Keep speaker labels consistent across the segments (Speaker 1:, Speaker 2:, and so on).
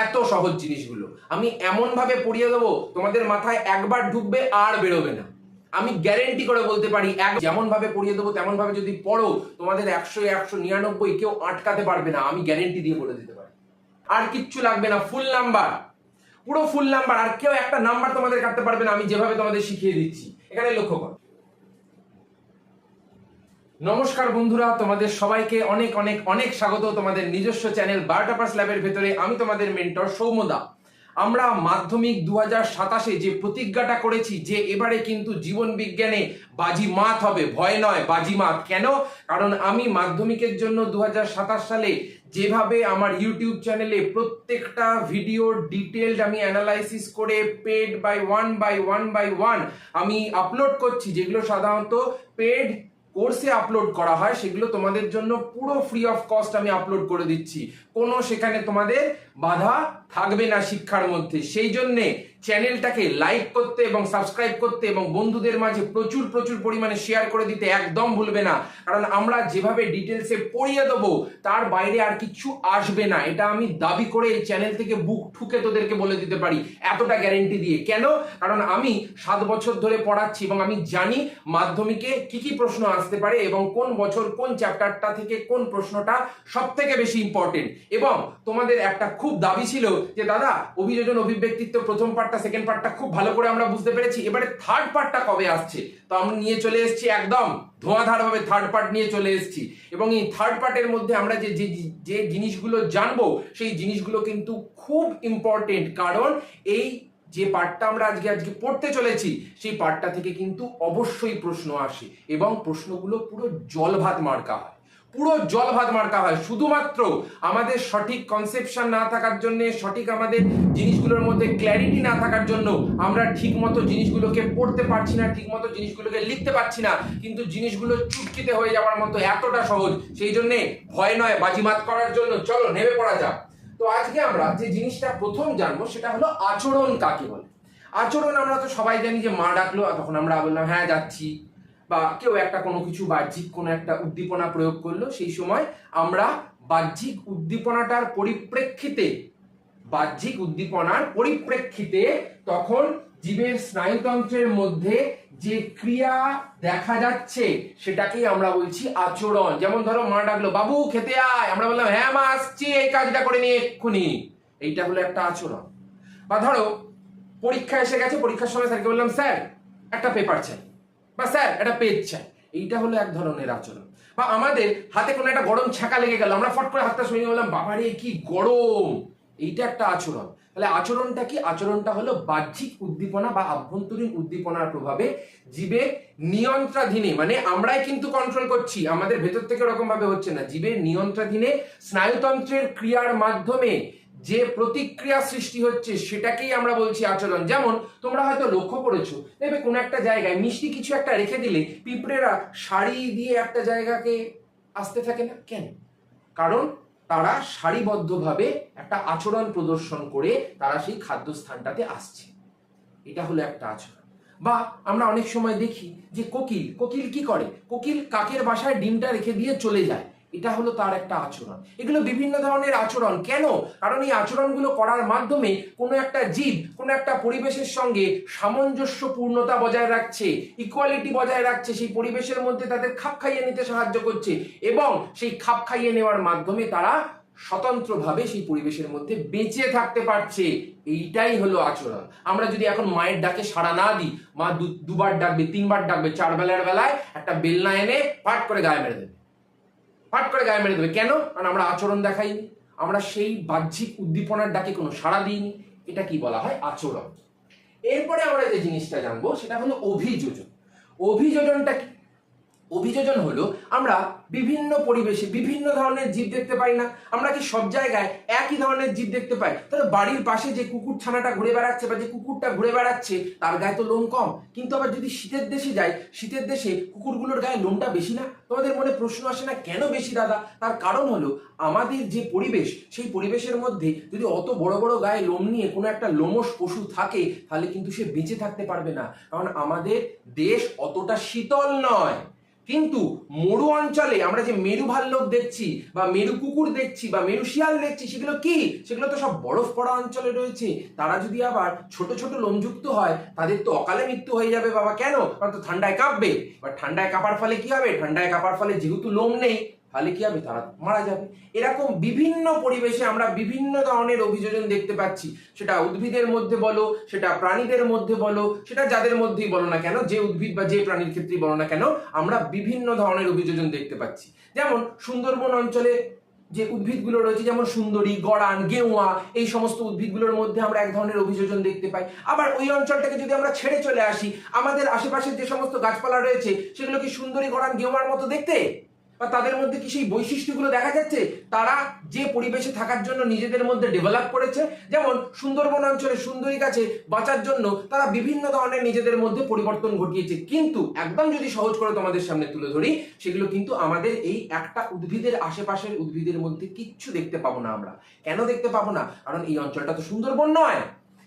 Speaker 1: এত সহজ জিনিসগুলো আমি এমন ভাবে পড়িয়ে দেবো তোমাদের মাথায় একবার ঢুকবে আর বেরোবে না। আমি গ্যারেন্টি করে বলতে পারি, যেমন ভাবে পড়িয়ে দেবো তেমন ভাবে যদি পড়ো তোমাদের 100-199 কেউ আটকাতে পারবে না, আমি গ্যারেন্টি দিয়ে বলে দিতে পারি। আর কিচ্ছু লাগবে না, ফুল নাম্বার, পুরো ফুল নাম্বার, আর কেউ একটা নাম্বার তোমাদের কাটতে পারবে না, আমি যেভাবে তোমাদের শিখিয়ে দিচ্ছি। এখানে লক্ষ্য করো। নমস্কার বন্ধুরা, তোমাদের সবাইকে অনেক অনেক অনেক স্বাগত তোমাদের নিজস্ব চ্যানেল বায়োটপার্স ল্যাবের ভেতরে। আমি তোমাদের মেন্টর সৌম্যদা। আমরা মাধ্যমিক 2027-এ যে প্রতিজ্ঞাটা করেছি যে এবারে কিন্তু জীবন বিজ্ঞানে বাজিমাত হবে, ভয় নয় বাজিমাত। কেন? কারণ আমি মাধ্যমিকের জন্য 2027 সালে যেভাবে আমার ইউটিউব চ্যানেলে প্রত্যেকটা ভিডিওর ডিটেলড আমি অ্যানালাইসিস করে পেড বাই ওয়ান আমি আপলোড করছি, যেগুলো সাধারণত পেড কোর্সে আপলোড করা হয়, সেগুলো তোমাদের জন্য পুরো ফ্রি অফ কস্ট আমি আপলোড করে দিচ্ছি। কোনো সেখানে তোমাদের বাধা থাকবে না শিক্ষার মধ্যে। সেই জন্যে চ্যানেলটাকে লাইক করতে এবং সাবস্ক্রাইব করতে এবং বন্ধুদের মাঝে প্রচুর প্রচুর পরিমাণে শেয়ার করে দিতে একদম ভুলবে না। কারণ আমরা যেভাবে ডিটেলসে পড়িয়ে দেবো তার বাইরে আর কিছু আসবে না, এটা আমি দাবি করে এই চ্যানেল থেকে বুক ঠুকে তোদেরকে বলে দিতে পারি, এতটা গ্যারেন্টি দিয়ে। কেন? কারণ আমি 7 বছর ধরে পড়াচ্ছি এবং আমি জানি মাধ্যমিকে কি কি প্রশ্ন আসতে পারে এবং কোন বছর কোন চ্যাপ্টারটা থেকে কোন প্রশ্নটা সব থেকে বেশি ইম্পর্টেন্ট। এবং তোমাদের একটা খুব দাবি ছিল যে দাদা অভিযোজন অভিব্যক্তিত্ব প্রথম পার্টটা সেকেন্ড পার্টটা খুব ভালো করে আমরা বুঝতে পেরেছি, এবারে থার্ড পার্টটা কবে আসছে? তো আমরা নিয়ে চলে এসেছি, একদম ধোঁয়াধার ভাবে থার্ড পার্ট নিয়ে চলে এসেছি। এবং এই থার্ড পার্টের মধ্যে আমরা যে জিনিসগুলো জানবো সেই জিনিসগুলো কিন্তু খুব ইম্পর্টেন্ট। কারণ এই যে পার্টটা আমরা আজকে পড়তে চলেছি সেই পার্টটা থেকে কিন্তু অবশ্যই প্রশ্ন আসে এবং প্রশ্নগুলো পুরো জলভাত মার্কা হয়, পুরো জলভাত মার্কা হয়। শুধুমাত্র আমাদের সঠিক কনসেপশন না থাকার জন্য, সঠিক আমাদের জিনিসগুলোর মধ্যে ক্ল্যারিটি না থাকার জন্য আমরা ঠিক মতো জিনিসগুলোকে পড়তে পারছি না, ঠিক মতো জিনিসগুলোকে লিখতে পারছি না, কিন্তু জিনিসগুলো চুটকিতে হয়ে যাওয়ার মতো এতটা সহজ। সেই জন্যে ভয় নয় বাজিমাত করার জন্য চলো নেমে পড়া যাক। তো আজকে আমরা যে জিনিসটা প্রথম জানবো সেটা হলো আচরণ কাকে বলে। আচরণ আমরা তো সবাই জানি যে মা ডাকলো তখন আমরা বললাম হ্যাঁ যাচ্ছি, বা কেউ একটা কোনো কিছু বাহ্যিক কোনো একটা উদ্দীপনা প্রয়োগ করলো, সেই সময় আমরা বাহ্যিক উদ্দীপনাটার পরিপ্রেক্ষিতে তখন জীবের স্নায়ুতন্ত্রের মধ্যে যে ক্রিয়া দেখা যাচ্ছে সেটাকেই আমরা বলছি আচরণ। যেমন ধরো মা ডাকলো বাবু খেতে আয়, আমরা বললাম হ্যাঁ মা আসছি, এই কাজটা করে নিয়ে এক্ষুনি, এইটা হলো একটা আচরণ। বা ধরো পরীক্ষা এসে গেছে, পরীক্ষার সময় স্যারকে বললাম স্যার একটা পেপার চাই, বা স্যার একটা পেজ চাই, এইটা হলো এক ধরনের আচরণ। বা আমাদের হাতে কোনো একটা গরম ছ্যাঁকা লেগে গেল, আমরা ফট করে হাতটা সরিয়ে বললাম বাবারে কি গরম, এইটা একটা আচরণ। তাহলে আচরণটা কি? আচরণটা হলো বাহ্যিক উদ্দীপনা বা আভ্যন্তরীণ উদ্দীপনার প্রভাবে জীবের নিয়ন্ত্রণাধীনে, মানে আমরাই কিন্তু কন্ট্রোল করছি, আমাদের ভেতর থেকে ওরকম ভাবে হচ্ছে না, জীবের নিয়ন্ত্রণাধীনে স্নায়ুতন্ত্রের ক্রিয়ার মাধ্যমে যে প্রতিক্রিয়া সৃষ্টি হচ্ছে সেটাকেই আমরা বলছি আচরণ। যেমন তোমরা হয়তো লক্ষ্য করেছো, দেখবে কোনো একটা জায়গায় মিষ্টি কিছু একটা রেখে দিলে পিঁপড়েরা সারি দিয়ে একটা জায়গাকে আসতে থাকে না, কেন? কারণ তারা সারিবদ্ধভাবে একটা আচরণ প্রদর্শন করে তারা সেই খাদ্যস্থানটাতে আসছে, এটা হলো একটা আচরণ। বা আমরা অনেক সময় দেখি যে কোকিল কি করে, কোকিল কাকের বাসায় ডিমটা রেখে দিয়ে চলে যায়, এটা হলো তার একটা আচরণ। এগুলো বিভিন্ন ধরনের আচরণ। কেন? কারণ এই আচরণগুলো করার মাধ্যমে কোনো একটা জীব কোনো একটা পরিবেশের সঙ্গে সামঞ্জস্যপূর্ণতা বজায় রাখছে, ইকুয়ালিটি বজায় রাখছে, সেই পরিবেশের মধ্যে তাদের খাপ খাইয়ে নিতে সাহায্য করছে এবং সেই খাপ খাইয়ে নেওয়ার মাধ্যমে তারা স্বতন্ত্রভাবে সেই পরিবেশের মধ্যে বেঁচে থাকতে পারছে, এইটাই হলো আচরণ। আমরা যদি এখন মায়ের ডাকে সাড়া না দিই, মা দুবার ডাকবে, 3বার ডাকবে, 4 বেলার বেলায় একটা বেলনা এনে পাট করে গায়ে মেরে দেবে, কেন? কারণ আমরা আচরণ দেখাইনি, আমরা সেই বাহ্যিক উদ্দীপনার ডাকে কোনো সাড়া দিইনি, এটা কি বলা হয়? আচরণ। এরপরে আমরা যে জিনিসটা জানবো সেটা হলো অভিযোজন। অভিযোজনটা কি? অভিযোজন হলো আমরা বিভিন্ন পরিবেশে বিভিন্ন ধরনের জীব দেখতে পাই না। আমরা কি সব জায়গায় একই ধরনের জীব দেখতে পাই? তাহলে বাড়ির পাশে যে কুকুর ছানাটা ঘুরে বেড়াচ্ছে বা যে কুকুরটা ঘুরে বেড়াচ্ছে তার গায়ে তো লোম কম, কিন্তু আবার যদি শীতের দেশে যাই, শীতের দেশে কুকুরগুলোর গায়ে লোমটা বেশি না? তোমাদের মনে প্রশ্ন আসে না কেন বেশি দাদা? তার কারণ হলো আমাদের যে পরিবেশ, সেই পরিবেশের মধ্যে যদি অত বড় বড় গায়ে লোম নিয়ে কোনো একটা লোমশ পশু থাকে তাহলে কিন্তু সে বেঁচে থাকতে পারবে না, কারণ আমাদের দেশ অতটা শীতল নয়। কিন্তু মরু অঞ্চলে আমরা যে মেরু ভাল্লুক দেখছি বা মেরু কুকুর দেখছি বা মেরু শিয়াল দেখছি, সেগুলো কি? সেগুলো তো সব বরফ পড়া অঞ্চলে রয়েছে। তারা যদি আবার ছোট ছোট লোমযুক্ত হয়, তাদের তো অকালে মৃত্যু হয়ে যাবে বাবা। কেন? কারণ তো ঠান্ডায় কাঁপবে। এবার ঠান্ডায় কাঁপার ফলে কি হবে? ঠান্ডায় কাঁপার ফলে যেহেতু লোম নেই, তাহলে কি হবে? তারা মারা যাবে। এরকম বিভিন্ন পরিবেশে আমরা বিভিন্ন ধরনের অভিযোজন দেখতে পাচ্ছি। সেটা উদ্ভিদের মধ্যে বলো, সেটা প্রাণীদের মধ্যে বলো, সেটা যাদের মধ্যেই বলো না কেন, যে উদ্ভিদ বা যে প্রাণীর ক্ষেত্রেই বলো না কেন, আমরা বিভিন্ন ধরনের অভিযোজন দেখতে পাচ্ছি। যেমন সুন্দরবন অঞ্চলে যে উদ্ভিদগুলো রয়েছে, যেমন সুন্দরী, গড়ান, গেওয়া, এই সমস্ত উদ্ভিদগুলোর মধ্যে আমরা এক ধরনের অভিযোজন দেখতে পাই। আবার ওই অঞ্চলটাকে যদি আমরা ছেড়ে চলে আসি, আমাদের আশেপাশে যে সমস্ত গাছপালা রয়েছে, সেগুলো কি সুন্দরী, গড়ান, গেওয়ার মতো দেখতে? বা তাদের মধ্যে কি সেই বৈশিষ্ট্যগুলো দেখা যাচ্ছে? তারা যে পরিবেশে থাকার জন্য নিজেদের মধ্যে ডেভেলপ করেছে, যেমন সুন্দরবন অঞ্চলে সুন্দরী গাছে বাঁচার জন্য তারা বিভিন্ন ধরনের নিজেদের মধ্যে পরিবর্তন ঘটিয়েছে। কিন্তু একদম যদি সহজ করে তোমাদের সামনে তুলে ধরি, সেগুলো কিন্তু আমাদের এই একটা উদ্ভিদের আশেপাশের উদ্ভিদের মধ্যে কিচ্ছু দেখতে পাবো না আমরা। কেন দেখতে পাবো না? কারণ এই অঞ্চলটা তো সুন্দরবন নয়।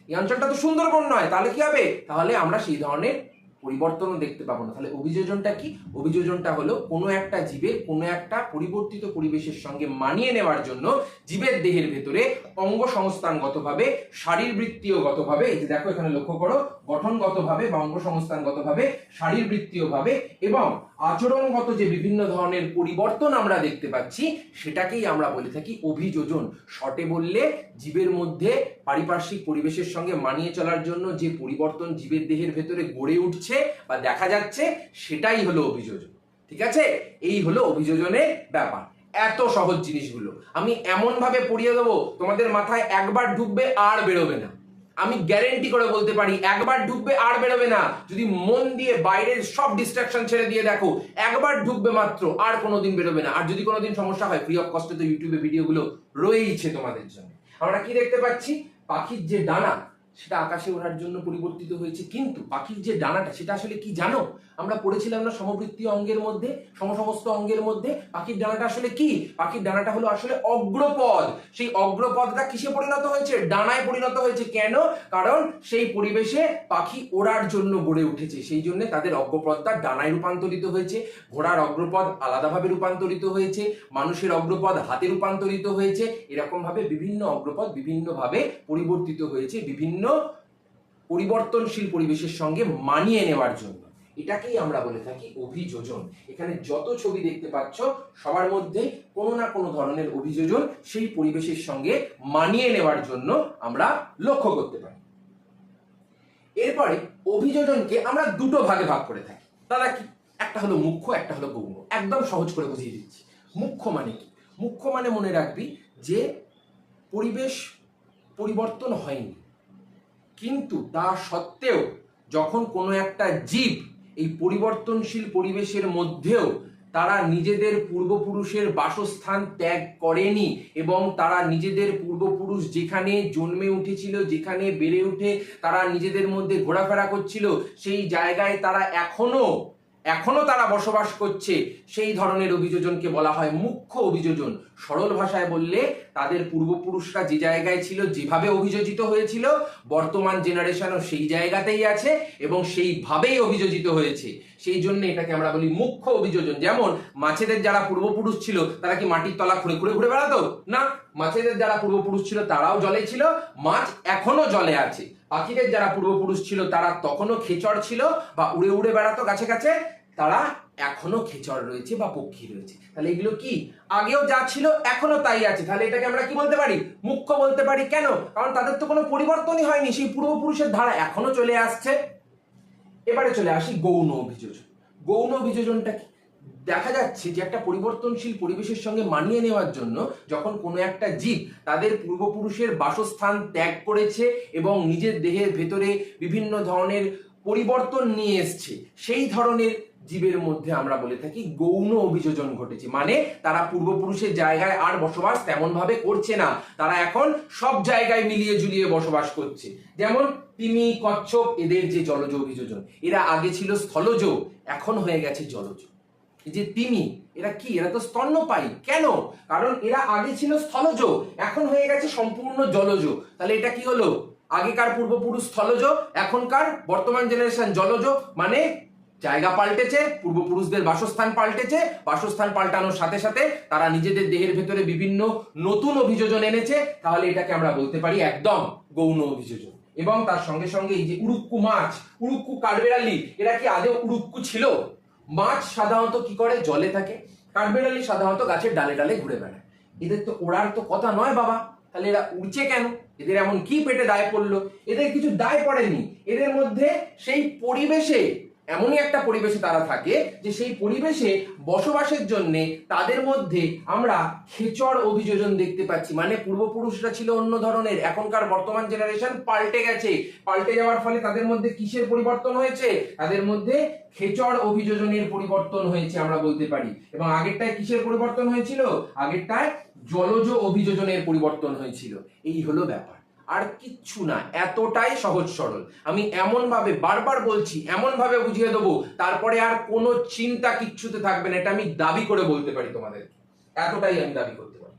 Speaker 1: এই অঞ্চলটা তো সুন্দরবন নয়। তাহলে কি হবে? তাহলে আমরা সেই ধরনের পরিবর্তনও দেখতে পাবো না। তাহলে অভিযোজনটা কি? অভিযোজনটা হলো কোনো একটা জীবের কোনো একটা পরিবর্তিত পরিবেশের সঙ্গে মানিয়ে নেওয়ার জন্য জীবের দেহের ভেতরে অঙ্গ সংস্থানগতভাবে, শারীরবৃত্তীয়গতভাবে, এই যে দেখো এখানে লক্ষ্য করো, গঠনগতভাবে বা অঙ্গ সংস্থানগতভাবে, শারীরবৃত্তীয়ভাবে এবং আচরণগত যে বিভিন্ন ধরনের পরিবর্তন আমরা দেখতে পাচ্ছি, সেটাকেই আমরা বলে থাকি অভিযোজন। শর্টে বললে, জীবের মধ্যে পারিপার্শ্বিক পরিবেশের সঙ্গে মানিয়ে চলার জন্য যে পরিবর্তন জীবের দেহের ভেতরে গড়ে উঠছে বা দেখা যাচ্ছে, সেটাই হলো অভিযোজন। ঠিক আছে? এই হলো অভিযোজনের ব্যাপার। এত সহজ জিনিসগুলো আমি এমন ভাবে পড়িয়ে দেবো, তোমাদের মাথায় একবার ঢুকবে আর বেরোবে না। আমি গ্যারেন্টি করে বলতে পারি, একবার ঢুকবে আর বেরোবে না। যদি মন দিয়ে বাইরের সব ডিস্ট্রাকশন ছেড়ে দিয়ে দেখো, একবার ঢুকবে মাত্র, আর কোনোদিন বেরোবে না। আর যদি কোনোদিন সমস্যা হয়, ফ্রি অফ কস্টে তো ইউটিউবে ভিডিওগুলো রয়েইছে তোমাদের জন্য। আমরা কি দেখতে পাচ্ছি? পাখির যে ডানা, সেটা আকাশে ওড়ার জন্য পরিবর্তিত হয়েছে। কিন্তু পাখির যে ডানাটা, সেটা আসলে কি জানো? আমরা পড়েছিলাম না সমবৃত্তীয় অঙ্গের মধ্যে, সমস্ত অঙ্গের মধ্যে পাখির ডানাটা আসলে কি? পাখির ডানাটা হলো আসলে অগ্রপদ। সেই অগ্রপদটা কিসে পরিণত হয়েছে? ডানায় পরিণত হয়েছে। কেন? কারণ সেই পরিবেশে পাখি ওড়ার জন্য গড়ে উঠেছে, সেই জন্য তাদের অগ্রপদটা ডানায় রূপান্তরিত হয়েছে। ঘোড়ার অগ্রপদ আলাদাভাবে রূপান্তরিত হয়েছে, মানুষের অগ্রপদ হাতে রূপান্তরিত হয়েছে। এরকম ভাবে বিভিন্ন অগ্রপদ বিভিন্নভাবে পরিবর্তিত হয়েছে, বিভিন্ন পরিবর্তনশীল পরিবেশের সঙ্গে মানিয়ে নেওয়ার জন্য। এটাকেই আমরা বলে থাকি অভিযোজন। এখানে যত ছবি দেখতে পাচ্ছ, সবার মধ্যে কোনো না কোনো ধরনের অভিযোজন সেই পরিবেশের সঙ্গে মানিয়ে নেওয়ার জন্য আমরা লক্ষ্য করতে পারি। এরপরে অভিযোজনকে আমরা দুটো ভাগে ভাগ করে থাকি। তারা কি? একটা হলো মুখ্য, একটা হলো গৌণ। একদম সহজ করে বুঝিয়ে দিচ্ছি। মুখ্য মানে কি? মুখ্য মানে মনে রাখবি যে পরিবেশ পরিবর্তন হয়নি, কিন্তু তা সত্ত্বেও যখন কোনো একটা জীব এই পরিবর্তনশীল পরিবেশের মধ্যেও তারা নিজেদের পূর্বপুরুষের বাসস্থান ত্যাগ করেনি এবং তারা নিজেদের পূর্বপুরুষ যেখানে জন্মে উঠেছিল, যেখানে বেড়ে উঠে তারা নিজেদের মধ্যে ঘোরাফেরা করছিল, সেই জায়গায় তারা এখনো তারা বসবাস করছে, সেই ধরনের অভিযোজনকে বলা হয় মুখ্য অভিযোজন। সরল ভাষায় বললে, তাদের পূর্বপুরুষরা যে জায়গায় ছিল, যেভাবে অভিযোজিত হয়েছিল, বর্তমান জেনারেশনও সেই জায়গাতেই আছে এবং সেইভাবেই অভিযোজিত হয়েছে। সেই জন্য এটাকে আমরা বলি মুখ্য অভিযোজন। যেমন মাছেদের যারা পূর্বপুরুষ ছিল, তারা কি মাটির তলা খুঁড়ে খুঁড়ে ঘুরে বেড়াতো? না। মাছেদের যারা পূর্বপুরুষ ছিল, তারাও জলে ছিল, মাছ এখনো জলে আছে। পাখিদের যারা পূর্বপুরুষ ছিল, তারা তখনও খেচর ছিল বা উড়ে উড়ে বেড়াতো গাছে গাছে, তারা এখনো খেচর রয়েছে বা পক্ষী রয়েছে। তাহলে এগুলো কি? আগেও যা ছিল এখনো তাই আছে। তাহলে এটাকে আমরা কি বলতে পারি? মুখ্য বলতে পারি। কেন? কারণ তাদের তো কোনো পরিবর্তনই হয়নি, সেই পূর্বপুরুষের ধারা এখনো চলে আসছে। এবারে চলে আসি গৌণ অভিযোজন। গৌণ অভিযোজনটা কি? দেখা যাচ্ছে যে একটা পরিবর্তনশীল পরিবেশের সঙ্গে মানিয়ে নেওয়ার জন্য যখন কোনো একটা জীব তাদের পূর্বপুরুষের বাসস্থান ত্যাগ করেছে এবং নিজের দেহের ভেতরে বিভিন্ন ধরনের পরিবর্তন নিয়ে এসছে, সেই ধরনের জীবের মধ্যে আমরা বলে থাকি গৌণ অভিযোজন ঘটেছে। মানে তারা পূর্বপুরুষের জায়গায় আর বসবাস তেমন ভাবে করছে না, তারা এখন সব জায়গায় মিলিয়ে ঝুলিয়ে বসবাস করছে। যেমন তিমি, কচ্ছপ, এদের যে জলজ অভিযোজন, এরা আগে ছিল স্থলজ, এখন হয়ে গেছে জলজ। এই যে তিমি, এরা কি? এরা তো স্তন্যপায়ী। কেন? কারণ এরা আগে ছিল স্থলজ, এখন হয়ে গেছে সম্পূর্ণ জলজ। তাহলে এটা কি হলো? আগেকার পূর্বপুরুষ স্থলজ, এখনকার বর্তমান জেনারেশন জলজ। মানে জায়গা পাল্টেছে, পূর্বপুরুষদের বাসস্থান পাল্টেছে, বাসস্থান পাল্টানোর সাথে সাথে তারা নিজেদের দেহের ভেতরে বিভিন্ন নতুন অভিযোজন এনেছে, তাহলে এটাকে আমরা বলতে পারি একদম গৌণ অভিযোজন। এবং তার সঙ্গে সঙ্গে এই যে উড়ুক্কু মাছ, উড়ুক্কু কাঠবেড়ালি, এরা কি আদৌ উড়ুক্কু ছিল? মাছ সাধারণত কি করে? জলে থাকে। কাঠবেড়ালি সাধারণত গাছের ডালে ডালে ঘুরে বেড়ায়। এদের তো ওড়ার তো কথা নয় বাবা, তাহলে এরা উড়ছে কেন? এদের এমন কি পেটে দায় পড়লো? এদের কিছু দায় পড়েনি, এদের মধ্যে সেই পরিবেশে, এমনই একটা পরিবেশে তারা থাকে যে সেই পরিবেশে বসবাসের জন্য তাদের মধ্যে আমরা খেচর অভিযোজন দেখতে পাচ্ছি। মানে পূর্বপুরুষরা ছিল অন্য ধরনের, এখনকার বর্তমান জেনারেশন পাল্টে গেছে। পাল্টে যাওয়ার ফলে তাদের মধ্যে কিসের পরিবর্তন হয়েছে? তাদের মধ্যে খেচর অভিযোজনের পরিবর্তন হয়েছে আমরা বলতে পারি। এবং আগেরটায় কিসের পরিবর্তন হয়েছিল? আগেরটায় জলজ অভিযোজনের পরিবর্তন হয়েছিল। এই হলো ব্যাপার, আর কিচ্ছু না, এতটাই সহজ সরল। আমি এমন ভাবে বারবার বলছি, এমন ভাবে বুঝিয়ে দেবো, তারপরে আর কোনো চিন্তা কিচ্ছুতে থাকবে না। এটা আমি দাবি করে বলতে পারি তোমাদের, এতটাই আমি দাবি করতে পারি।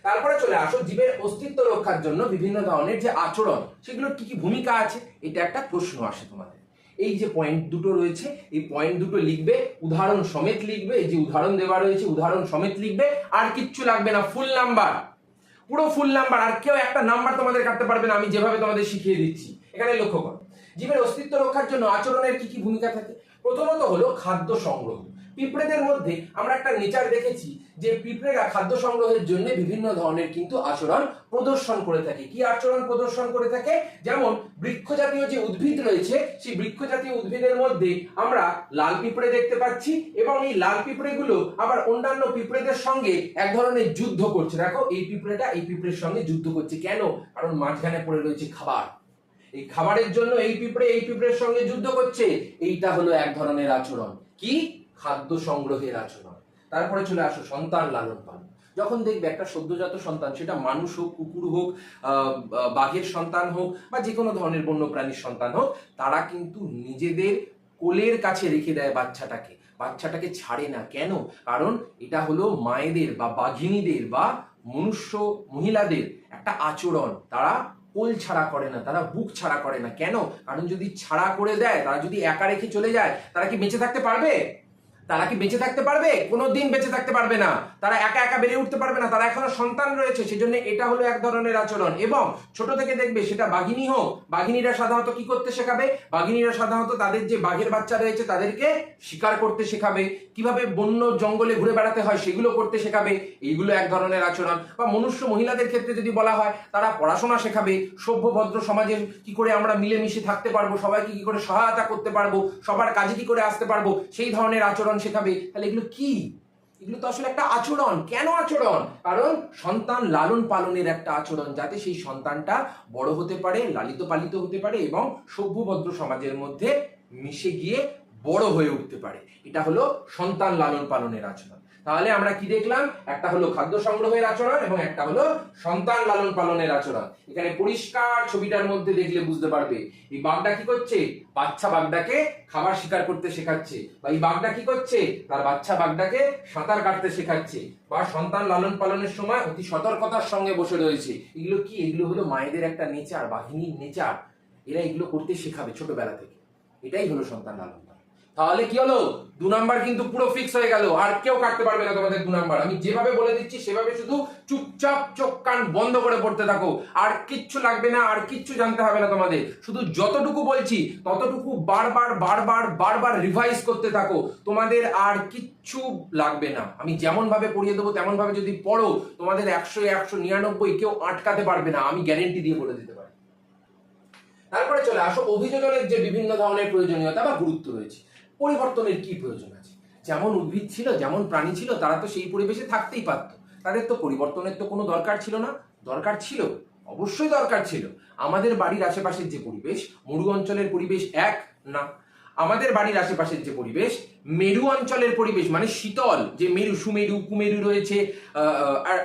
Speaker 1: তারপরে চলে আসো জীবের অস্তিত্ব রক্ষার জন্য বিভিন্ন ধরনের যে আচরণ, সেগুলোর কি কি ভূমিকা আছে, এটা একটা প্রশ্ন আসে তোমাদের। এই যে পয়েন্ট দুটো রয়েছে, এই পয়েন্ট দুটো লিখবে, উদাহরণ সমেত লিখবে। এই যে উদাহরণ দেওয়া রয়েছে, উদাহরণ সমেত লিখবে, আর কিচ্ছু লাগবে না, ফুল নাম্বার, পুরো ফুল নাম্বার। আর কেউ একটা নাম্বার তোমাদের কাটতে পারবে না, আমি যেভাবে তোমাদের শিখিয়ে দিচ্ছি। এখানে লক্ষ্য করো, জীবের অস্তিত্ব রক্ষার জন্য আচরণের কি কি ভূমিকা থাকে। প্রথমত হলো খাদ্য সংগ্রহ। পিঁপড়েদের মধ্যে আমরা একটা নেচার দেখেছি যে পিঁপড়েরা খাদ্য সংগ্রহের জন্য বিভিন্ন ধরনের কিন্তু আচরণ প্রদর্শন করে থাকে। কি আচরণ প্রদর্শন করে থাকে? যেমন বৃক্ষ জাতীয় যে উদ্ভিদ রয়েছে, সেই বৃক্ষ জাতীয় উদ্ভিদের মধ্যে আমরা লাল পিঁপড়ে দেখতে পাচ্ছি, এবং এই লাল পিঁপড়েগুলো আবার অন্যান্য পিঁপড়েদের সঙ্গে এক ধরনের যুদ্ধ করছে। দেখো, এই পিঁপড়েটা এই পিঁপড়ের সঙ্গে যুদ্ধ করছে। কেন? কারণ মাঝখানে পড়ে রয়েছে খাবার। এই খাবারের জন্য এই পিঁপড়ে এই পিঁপড়ের সঙ্গে যুদ্ধ করছে। এইটা হলো এক ধরনের আচরণ। কি? খাদ্য সংগ্রহের আচরণ। তারপরে চলে আসো সন্তান লালন পালন। যখন দেখবে একটা সদ্যজাত সন্তান, সেটা মানুষ হোক, কুকুর হোক, বাঘের সন্তান হোক, বা যে কোনো ধরনের বন্য প্রাণীর সন্তান হোক, তারা কিন্তু নিজেদের কোলের কাছে রেখে দেয় বাচ্চাটাকে, বাচ্চাটাকে ছাড়ে না। কেন? কারণ এটা হলো মায়েদের বা বাঘিনীদের বা মনুষ্য মহিলাদের একটা আচরণ। তারা কোল ছাড়া করে না, তারা বুক ছাড়া করে না। কেন? কারণ যদি ছাড়া করে দেয়, তারা যদি একা রেখে চলে যায়, তারা কি বেঁচে থাকতে পারবে? তারা কি বেঁচে থাকতে পারবে? কোনোদিন বেঁচে থাকতে পারবে না। তারা একা একা বেড়ে উঠতে পারবে না, তারা এখনো সন্তান রয়েছে। সেজন্য এটা হলো এক ধরনের আচরণ। এবং ছোট থেকে দেখবে, সেটা বাঘিনী হোক, বাঘিনীরা সাধারণত কি করতে শেখাবে? বাঘিনীরা সাধারণত তাদের যে বাঘের বাচ্চা রয়েছে তাদেরকে শিকার করতে শেখাবে, কিভাবে বন্য জঙ্গলে ঘুরে বেড়াতে হয় সেগুলো করতে শেখাবে। এইগুলো এক ধরনের আচরণ। বা মনুষ্য মহিলাদের ক্ষেত্রে যদি বলা হয়, তারা পড়াশোনা শেখাবে, সভ্য ভদ্র সমাজে কি করে আমরা মিলেমিশে থাকতে পারবো, সবাইকে কি করে সহায়তা করতে পারবো, সবার কাজে কি করে আসতে পারবো, সেই ধরনের আচরণ শেখাবে। তাহলে এগুলো কি? এগুলো তো আসলে একটা আচরণ। কেন আচরণ? কারণ সন্তান লালন পালনের একটা আচরণ, যাতে সেই সন্তানটা বড় হতে পারে, লালিত পালিত হতে পারে এবং সভ্যভদ্র সমাজের মধ্যে মিশে গিয়ে বড় হয়ে উঠতে পারে। এটা হলো সন্তান লালন পালনের আচরণ। তাহলে আমরা কি দেখলাম? একটা হলো খাদ্য সংগ্রহের আচরণ এবং একটা হলো সন্তান লালন পালনের আচরণ। এখানে পরিষ্কার ছবিটার মধ্যে দেখলে বুঝতে পারবে, এই বাঘটা কি করছে? বাচ্চা বাঘটাকে খাবার শিকার করতে শেখাচ্ছে। বা এই বাঘটা কি করছে? তার বাচ্চা বাঘটাকে সাঁতার কাটতে শেখাচ্ছে। বা সন্তান লালন পালনের সময় অতি সতর্কতার সঙ্গে বসে রয়েছে। এগুলো কি? এগুলো হলো মায়েদের একটা নেচার, বাহিনীর নেচার। এরা এগুলো করতে শেখাবে ছোটবেলা থেকে। এটাই হলো সন্তান লালন পালন। তাহলে কি হলো? 2 নাম্বার কিন্তু পুরো ফিক্স হয়ে গেল, আর কেউ কাটতে পারবে না তোমাদের 2 নাম্বার। আমি যেভাবে বলে দিচ্ছি সেভাবে শুধু চুপচাপ চোখ কান বন্ধ করে পড়তে থাকো, আর কিচ্ছু লাগবে না, আর কিচ্ছু জানতে হবে না তোমাদের। শুধু যতটুকু বলছি ততটুকু বারবার বারবার বারবার রিভাইজ করতে থাকো, তোমাদের আর কিচ্ছু লাগবে না। আমি যেমন ভাবে পড়িয়ে দেবো তেমন ভাবে যদি পড়ো, তোমাদের 100-199 কেউ আটকাতে পারবে না, আমি গ্যারেন্টি দিয়ে বলে দিতে পারি। তারপরে চলে আসো অভিযোজনের যে বিভিন্ন ধরনের প্রয়োজনীয়তা বা গুরুত্ব রয়েছে। পরিবর্তনের কি প্রয়োজন আছে? যেমন উদ্ভিদ ছিল, যেমন প্রাণী ছিল, তারা তো সেই পরিবেশে থাকতেই পারত, তাদের তো পরিবর্তনের তো কোনো দরকার ছিল না। দরকার ছিল, অবশ্যই দরকার ছিল। আমাদের বাড়ির আশেপাশের যে পরিবেশ, মরু অঞ্চলের পরিবেশ এক না। আমাদের বাড়ির আশেপাশের যে পরিবেশ, মেরু অঞ্চলের পরিবেশ, মানে শীতল যে মেরু, সুমেরু, কুমেরু রয়েছে,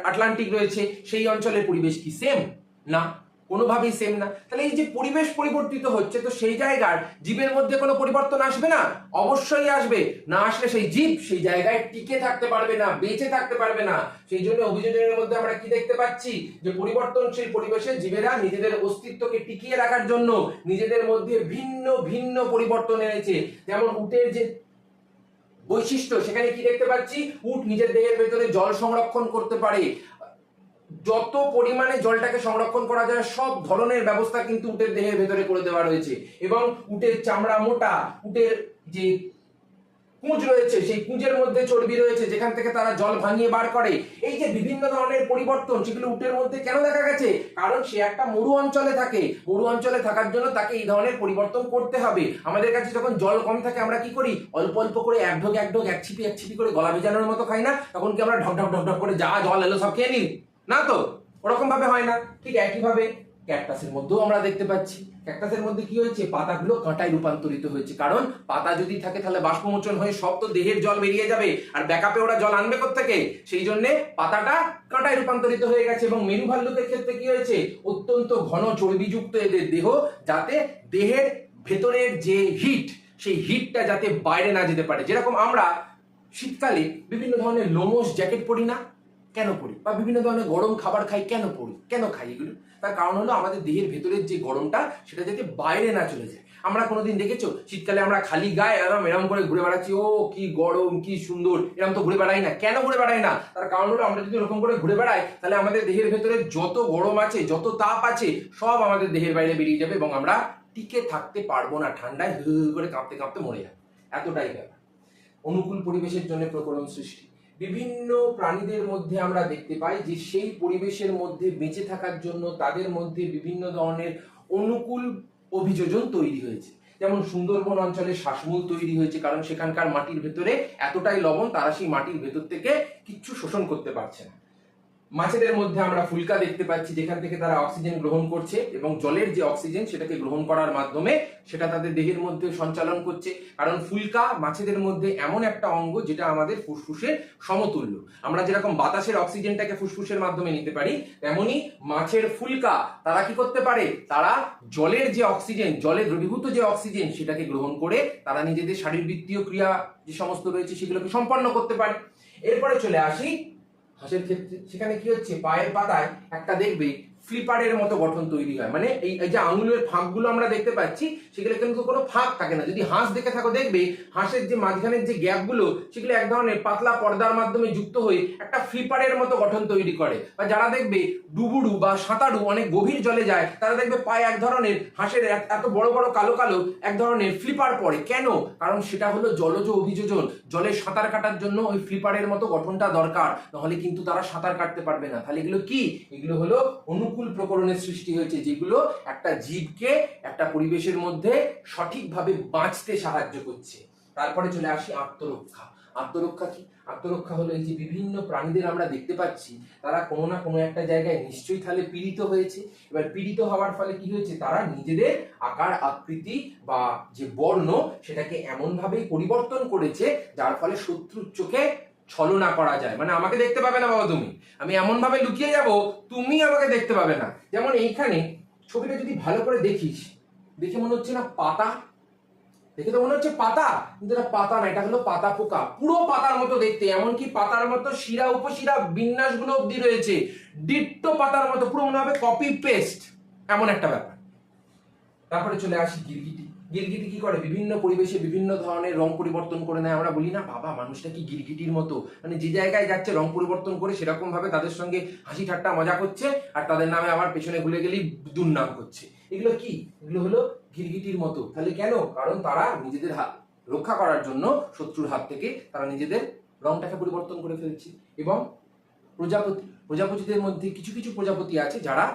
Speaker 1: আটলান্টিক রয়েছে, সেই অঞ্চলের পরিবেশ কি সেম? না। কোনোভাবেই সেম না। তাহলে এই যে পরিবেশ পরিবর্তিত হচ্ছে, তো সেই জায়গার জীবের মধ্যে কোনো পরিবর্তন আসবে না? অবশ্যই আসবে। না আসলে সেই জীব সেই জায়গায় টিকে থাকতে পারবে না, বেঁচে থাকতে পারবে না। সেই জন্য অভিযোজনের মধ্যে আমরা কি দেখতে পাচ্ছি, যে পরিবর্তনশীল পরিবেশে জীবেরা নিজেদের অস্তিত্বকে টিকিয়ে রাখার জন্য নিজেদের মধ্যে ভিন্ন ভিন্ন পরিবর্তন এনেছে। যেমন উটের যে বৈশিষ্ট্য, সেখানে কি দেখতে পাচ্ছি, উট নিজের দেহের ভেতরে জল সংরক্ষণ করতে পারে। যত পরিমাণে জলটাকে সংরক্ষণ করা যায় সব ধরনের ব্যবস্থা কিন্তু উটের দেহের ভেতরে করে দেওয়া রয়েছে। এবং উটের চামড়া মোটা, উটের যে পুঁজ রয়েছে সেই পুঁজের মধ্যে চর্বি রয়েছে যেখান থেকে তারা জল ভাঙিয়ে বার করে। এই যে বিভিন্ন ধরনের পরিবর্তন, সেগুলো উটের মধ্যে কেন দেখা গেছে? কারণ সে একটা মরু অঞ্চলে থাকে, মরু অঞ্চলে থাকার জন্য তাকে এই ধরনের পরিবর্তন করতে হবে। আমাদের কাছে যখন জল কম থাকে আমরা কি করি, অল্প অল্প করে এক ঢোক এক ছিপি করে গলা ভেজানোর মতো খাই না? তখন কি আমরা ঢক ঢক ঢক ঢক করে যা জল এলো সব খেয়ে নিই না? তো ওরকম ভাবে হয় না। ঠিক একইভাবে ক্যাকটাসের মধ্যেও আমরা দেখতে পাচ্ছি, ক্যাকটাসের মধ্যে কি হয়েছে, পাতাগুলো কাঁটায় রূপান্তরিত হয়েছে। কারণ পাতা যদি থাকে তাহলে বাষ্পমোচন হয়ে সব তো দেহের জল বেরিয়ে যাবে, আর ব্যাকআপে ওরা জল আনবে কোত্থেকে? সেই জন্য পাতাটা কাঁটায় রূপান্তরিত হয়ে গেছে। এবং মেরু ভাল্লুকের ক্ষেত্রে কি হয়েছে, অত্যন্ত ঘন চর্বিযুক্ত এদের দেহ, যাতে দেহের ভেতরের যে হিট, সেই হিটটা যাতে বাইরে না যেতে পারে। যেরকম আমরা শীতকালে বিভিন্ন ধরনের লোমশ জ্যাকেট পরি না, কেন পরি? বা বিভিন্ন ধরনের গরম খাবার খাই, কেন পরি, কেন খাই? এগুলো তার কারণ হলো আমাদের দেহের ভেতরের যে গরমটা সেটা যাতে বাইরে না চলে যায়। আমরা কোনোদিন দেখেছো শীতকালে আমরা খালি গায়ে এরম করে ঘুরে বেড়াচ্ছি, ও কি গরম কি সুন্দর, এরকম তো ঘুরে বেড়াই না। কেন ঘুরে বেড়াই না? তার কারণ হলো আমরা যদি ওরকম করে ঘুরে বেড়াই তাহলে আমাদের দেহের ভেতরে যত গরম আছে, যত তাপ আছে, সব আমাদের দেহের বাইরে বেরিয়ে যাবে এবং আমরা টিকে থাকতে পারবো না, ঠান্ডায় হু করে কাঁপতে কাঁপতে মরে যাবে। এতটাই ব্যাপার। অনুকূল পরিবেশের জন্য প্রকরণ সৃষ্টি। বিভিন্ন প্রাণীদের মধ্যে আমরা দেখতে পাই যে সেই পরিবেশের মধ্যে বেঁচে থাকার জন্য তাদের মধ্যে বিভিন্ন ধরনের অনুকূল অভিযোজন তৈরি হয়েছে। যেমন সুন্দরবন অঞ্চলে শ্বাসমূল তৈরি হয়েছে, কারণ সেখানকার মাটির ভেতরে এতটাই লবণ, তারা সেই মাটির ভেতর থেকে কিচ্ছু শোষণ করতে পারছে না। মাছেদের মধ্যে আমরা ফুলকা দেখতে পাচ্ছি, যেখান থেকে তারা অক্সিজেন গ্রহণ করছে এবং জলের যে অক্সিজেন সেটাকে গ্রহণ করার মাধ্যমে সেটা তাদের দেহের মধ্যে সঞ্চালন করছে। কারণ ফুলকা মাছেদের মধ্যে এমন একটা অঙ্গ যেটা আমাদের ফুসফুসের সমতুল্য। আমরা যেরকম বাতাসের অক্সিজেনটাকে ফুসফুসের মাধ্যমে নিতে পারি, তেমনি মাছের ফুলকা তারা কি করতে পারে, তারা জলের যে অক্সিজেন, জলে দ্রবীভূত যে অক্সিজেন সেটাকে গ্রহণ করে তারা নিজেদের শারীরবৃত্তীয় ক্রিয়া যে সমস্ত রয়েছে সেগুলোকে সম্পন্ন করতে পারে। এরপরে চলে আসি হাঁসের ক্ষেত্রে। সেখানে কি হচ্ছে, পায়ের পাতায় একটা দেখবে ফ্লিপারের মতো গঠন তৈরি হয়। মানে এই যে আঙুলের ফাঁকগুলো আমরা দেখতে পাচ্ছি সেগুলো কিন্তু কোনো ফাঁক থাকে না। যদি হাঁস দেখে থাকো দেখবে হাঁসের যে মাঝখানের যে গ্যাপগুলো সেগুলো এক ধরনের পাতলা পর্দার মাধ্যমে যুক্ত হয়ে একটা ফ্লিপারের মতো গঠন তৈরি করে। বা যারা দেখবে ডুবুডু বা সাঁতারু অনেক গভীর জলে যায়, তারা দেখবে পায়ে এক ধরনের হাঁসের এত বড় বড় কালো কালো এক ধরনের ফ্লিপার পড়ে। কেন? কারণ সেটা হলো জলজ অভিযোজন। জলে সাঁতার কাটার জন্য ওই ফ্লিপারের মতো গঠনটা দরকার, নাহলে কিন্তু তারা সাঁতার কাটতে পারবে না। তাহলে এগুলো কি? এগুলো হলো অনুকূল প্রকরণের সৃষ্টি হয়েছে, যেগুলো একটা জীবকে একটা পরিবেশের মধ্যে সঠিকভাবে বাঁচতে সাহায্য করছে। তারপরে চলে আসি আত্মরক্ষা। আত্মরক্ষা কি? আত্মরক্ষা হলো এই যে বিভিন্ন প্রাণীদের আমরা দেখতে পাচ্ছি তারা কোনো না কোনো একটা জায়গায় নিশ্চয়ই তাহলে পীড়িত হয়েছে। এবার পীড়িত হওয়ার ফলে কি হয়েছে, তারা নিজেদের আকার আকৃতি বা যে বর্ণ সেটাকে এমন ভাবেই পরিবর্তন করেছে যার ফলে শত্রুর চোখে ছলনা করা যায়। মানে আমাকে দেখতে পাবে না বাবা তুমি, আমি এমন ভাবে লুকিয়ে যাব তুমি আমাকে দেখতে পাবে না। যেমন এইখানে ছবিটা যদি ভালো করে দেখিস, দেখে মনে হচ্ছে না পাতা, দেখে তো মনে হচ্ছে পাতা, কিন্তু এটা পাতা না, এটা হলো পাতা পোকা। পুরো পাতার মতো দেখতে, এমনকি পাতার মতো শিরা উপশিরা বিন্যাস গুলো অব্দি রয়েছে, ডিট্টো পাতার মতো, পুরো মনে হবে কপি পেস্ট, এমন একটা ব্যাপার। তারপরে চলে আসি গিরগিটি। গিরগিটি কি করে, বিভিন্ন পরিবেশে বিভিন্ন ধরনের রং পরিবর্তন করে নেয়। আমরা বলি না বাবা মানুষটা কি গিরগিটির মতো, মানে যে জায়গায় যাচ্ছে রং পরিবর্তন করে সেরকম ভাবে তাদের সঙ্গে হাসি ঠাট্টা মজা করছে, আর তাদের নামে আবার পেছনে ভুলে গেলেই দুর্নাম করছে। এগুলো কি? এগুলো হলো গিরগিটির মতো। তাহলে কেন? কারণ তারা নিজেদের হাত রক্ষা করার জন্য শত্রুর হাত থেকে তারা নিজেদের রংটাকে পরিবর্তন করে ফেলছে। এবং প্রজাপতিদের মধ্যে কিছু কিছু প্রজাপতি আছে যারা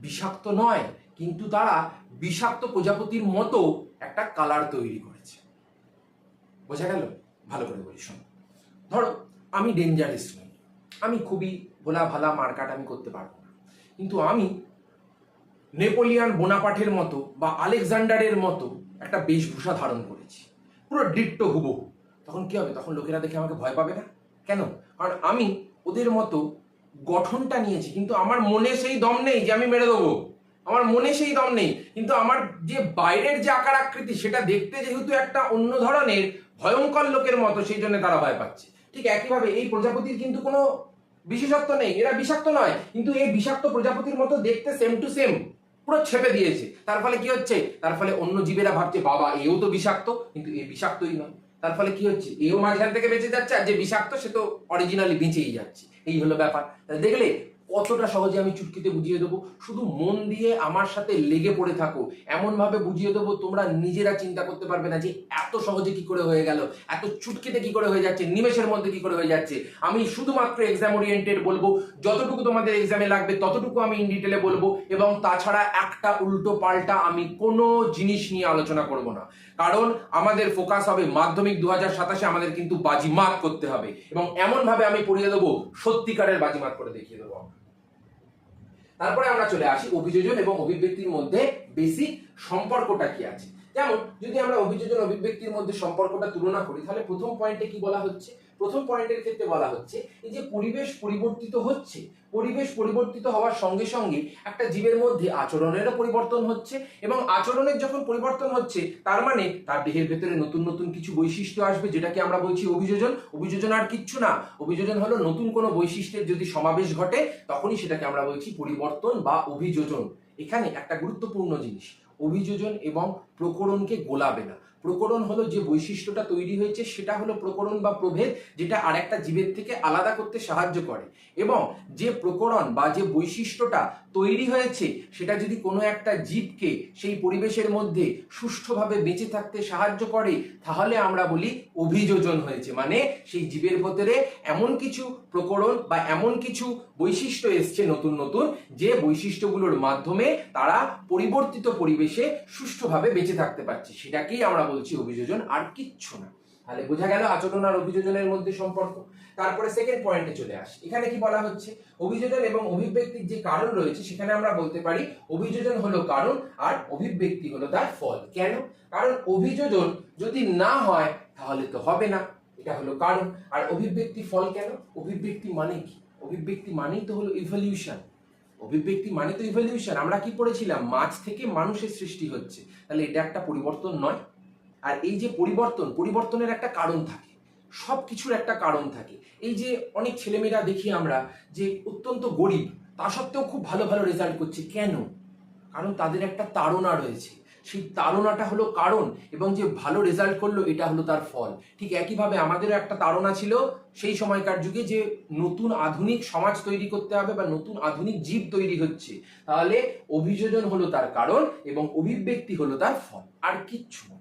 Speaker 1: বিষাক্ত নয়, কিন্তু তারা বিষাক্ত প্রজাপতির মতো একটা কালার তৈরি করেছে। বোঝা গেল? ভালো করে বলি শোনো। ধরো আমি ডেঞ্জারাস নই, আমি খুবই ভোলা ভালা মারকাট আমি করতে পারবো না, কিন্তু আমি নেপোলিয়ান বোনাপার্টের মতো বা আলেকজান্ডারের মতো একটা বেশভূষা ধারণ করেছি, পুরো ডিট্টো হুবহু। তখন কি হবে? তখন লোকেরা দেখে আমাকে ভয় পাবে না। কেন? কারণ আমি ওদের মতো গঠনটা নিয়েছি, কিন্তু আমার মনে সেই দম নেই যে আমি মেরে দেবো। আমার মনে সেই দম নেই, কিন্তু আমার যে বাইরের যে আকার আকৃতি সেটা দেখতে যেহেতু একটা অন্য ধরনের ভয়ঙ্কর লোকের মতো, সেই জন্য তারা ভয় পাচ্ছে। ঠিক একইভাবে এই প্রজাপতির কিন্তু কোনো বিশেষত্ব নেই, এরা বিষাক্ত নয়, কিন্তু এই বিষাক্ত প্রজাপতির মতো দেখতে সেম টু সেম পুরো ছেপে দিয়েছে। তার ফলে কি হচ্ছে, তার ফলে অন্য জীবেরা ভাবছে বাবা এও তো বিষাক্ত, কিন্তু এ বিষাক্তই নয়। তার ফলে কি হচ্ছে, এও মাঝখান থেকে বেঁচে যাচ্ছে, আর যে বিষাক্ত সে তো অরিজিনালি বেঁচেই যাচ্ছে। এই হলো ব্যাপার। দেখলে কতটা সহজে আমি চুটকিতে বুঝিয়ে দেবো, শুধু মন দিয়ে আমার সাথে লেগে পড়ে থাকো, এমন ভাবে বুঝিয়ে দেবো তোমরা নিজেরা চিন্তা করতে পারবে না যে এত সহজে কি করে হয়ে গেল, এত চুটকিতে কি করে হয়ে যাচ্ছে, নিমেষের মধ্যে কি করে হয়ে যাচ্ছে। আমি শুধুমাত্র এক্সাম ওরিয়েন্টেড বলবো, যতটুকু তোমাদের এক্সামে লাগবে ততটুকু আমি ইন ডিটেলে বলবো, এবং তাছাড়া একটা উল্টো পাল্টা আমি কোনো জিনিস নিয়ে আলোচনা করব না। কারণ আমাদের ফোকাস হবে মাধ্যমিক 2027-এ আমাদের কিন্তু বাজিমাত করতে হবে, এবং এমন ভাবে আমি পড়িয়ে দেবো সত্যিকারের বাজিমাত করে দেখিয়ে দেবো। তারপরে আমরা চলে আসি অভিযোজন এবং অভিব্যক্তির মধ্যে বেসিক সম্পর্কটা কি আছে। যেমন যদি আমরা অভিযোজন অভিব্যক্তির মধ্যে সম্পর্কটা তুলনা করি, তাহলে প্রথম পয়েন্টে কি বলা হচ্ছে, প্রথম পয়েন্টের ক্ষেত্রে বলা হচ্ছে এই যে পরিবেশ পরিবর্তিত হচ্ছে, পরিবেশ পরিবর্তিত হওয়ার সঙ্গে সঙ্গে একটা জীবের মধ্যে আচরণেরও পরিবর্তন হচ্ছে, এবং আচরণের যখন পরিবর্তন হচ্ছে তার মানে তার দেহের ভেতরে নতুন নতুন কিছু বৈশিষ্ট্য আসবে, যেটাকে আমরা বলছি অভিযোজন। অভিযোজন আর কিচ্ছু না, অভিযোজন হলো নতুন কোনো বৈশিষ্ট্যের যদি সমাবেশ ঘটে তখনই সেটাকে আমরা বলছি পরিবর্তন বা অভিযোজন। এখানে একটা গুরুত্বপূর্ণ জিনিস, অভিযোজন এবং প্রকরণকে গোলাবে না। প্রকরণ হলো যে বৈশিষ্ট্যটা তৈরি হয়েছে সেটা হলো প্রকরণ বা প্রভেদ, যেটা আরেকটা জীবের থেকে আলাদা করতে সাহায্য করে, এবং যে প্রকরণ বা যে বৈশিষ্ট্যটা তৈরি হয়েছে সেটা যদি কোনো একটা জীবকে সেই পরিবেশের মধ্যে সুষ্ঠুভাবে বেঁচে থাকতে সাহায্য করে, তাহলে আমরা বলি অভিযোজন হয়েছে। মানে সেই জীবের ভেতরে এমন কিছু প্রকরণ বা এমন কিছু বৈশিষ্ট্য এসছে নতুন নতুন, যে বৈশিষ্ট্যগুলোর মাধ্যমে তারা পরিবর্তিত পরিবেশে সুষ্ঠুভাবে বেঁচে থাকতে পারছে, সেটাকেই আমরা বলছি অভিযোজন, আর কিচ্ছু না। তাহলে বোঝা গেল আচরণ আর অভিযোজনের মধ্যে সম্পর্ক। তারপরে সেকেন্ড পয়েন্টে চলে আসি, এখানে কি বলা হচ্ছে, অভিযোজন এবং অভিব্যক্তির যে কারণ রয়েছে সেখানে আমরা বলতে পারি অভিযোজন হলো কারণ আর অভিব্যক্তি হলো তার ফল। কেন? কারণ অভিযোজন যদি না হয় তাহলে তো হবে না, এটা হলো কারণ। আর অভিব্যক্তি ফল কেন? অভিব্যক্তি মানে কি? অভিব্যক্তি মানেই তো হলো ইভলিউশন। অভিব্যক্তি মানে তো ইভলিউশন। আমরা কি পড়েছিলাম, মাছ থেকে মানুষের সৃষ্টি হচ্ছে, তাহলে এটা একটা পরিবর্তন নয়? আর এই যে পরিবর্তন, পরিবর্তনের একটা কারণ থাকে, সব কিছুর একটা কারণ থাকে। এই যে অনেক ছেলেমেয়েরা দেখি আমরা যে অত্যন্ত গরিব, তা সত্ত্বেও খুব ভালো ভালো রেজাল্ট করছে, কেন? কারণ তাদের একটা তাড়না রয়েছে, সেই তাড়নাটা হলো কারণ, এবং যে ভালো রেজাল্ট করলো এটা হলো তার ফল। ঠিক একইভাবে আমাদেরও একটা তাড়না ছিল সেই সময়কার যুগে, যে নতুন আধুনিক সমাজ তৈরি করতে হবে বা নতুন আধুনিক জীব তৈরি হচ্ছে, তাহলে অভিযোজন হলো তার কারণ এবং অভিব্যক্তি হলো তার ফল, আর কিচ্ছু না।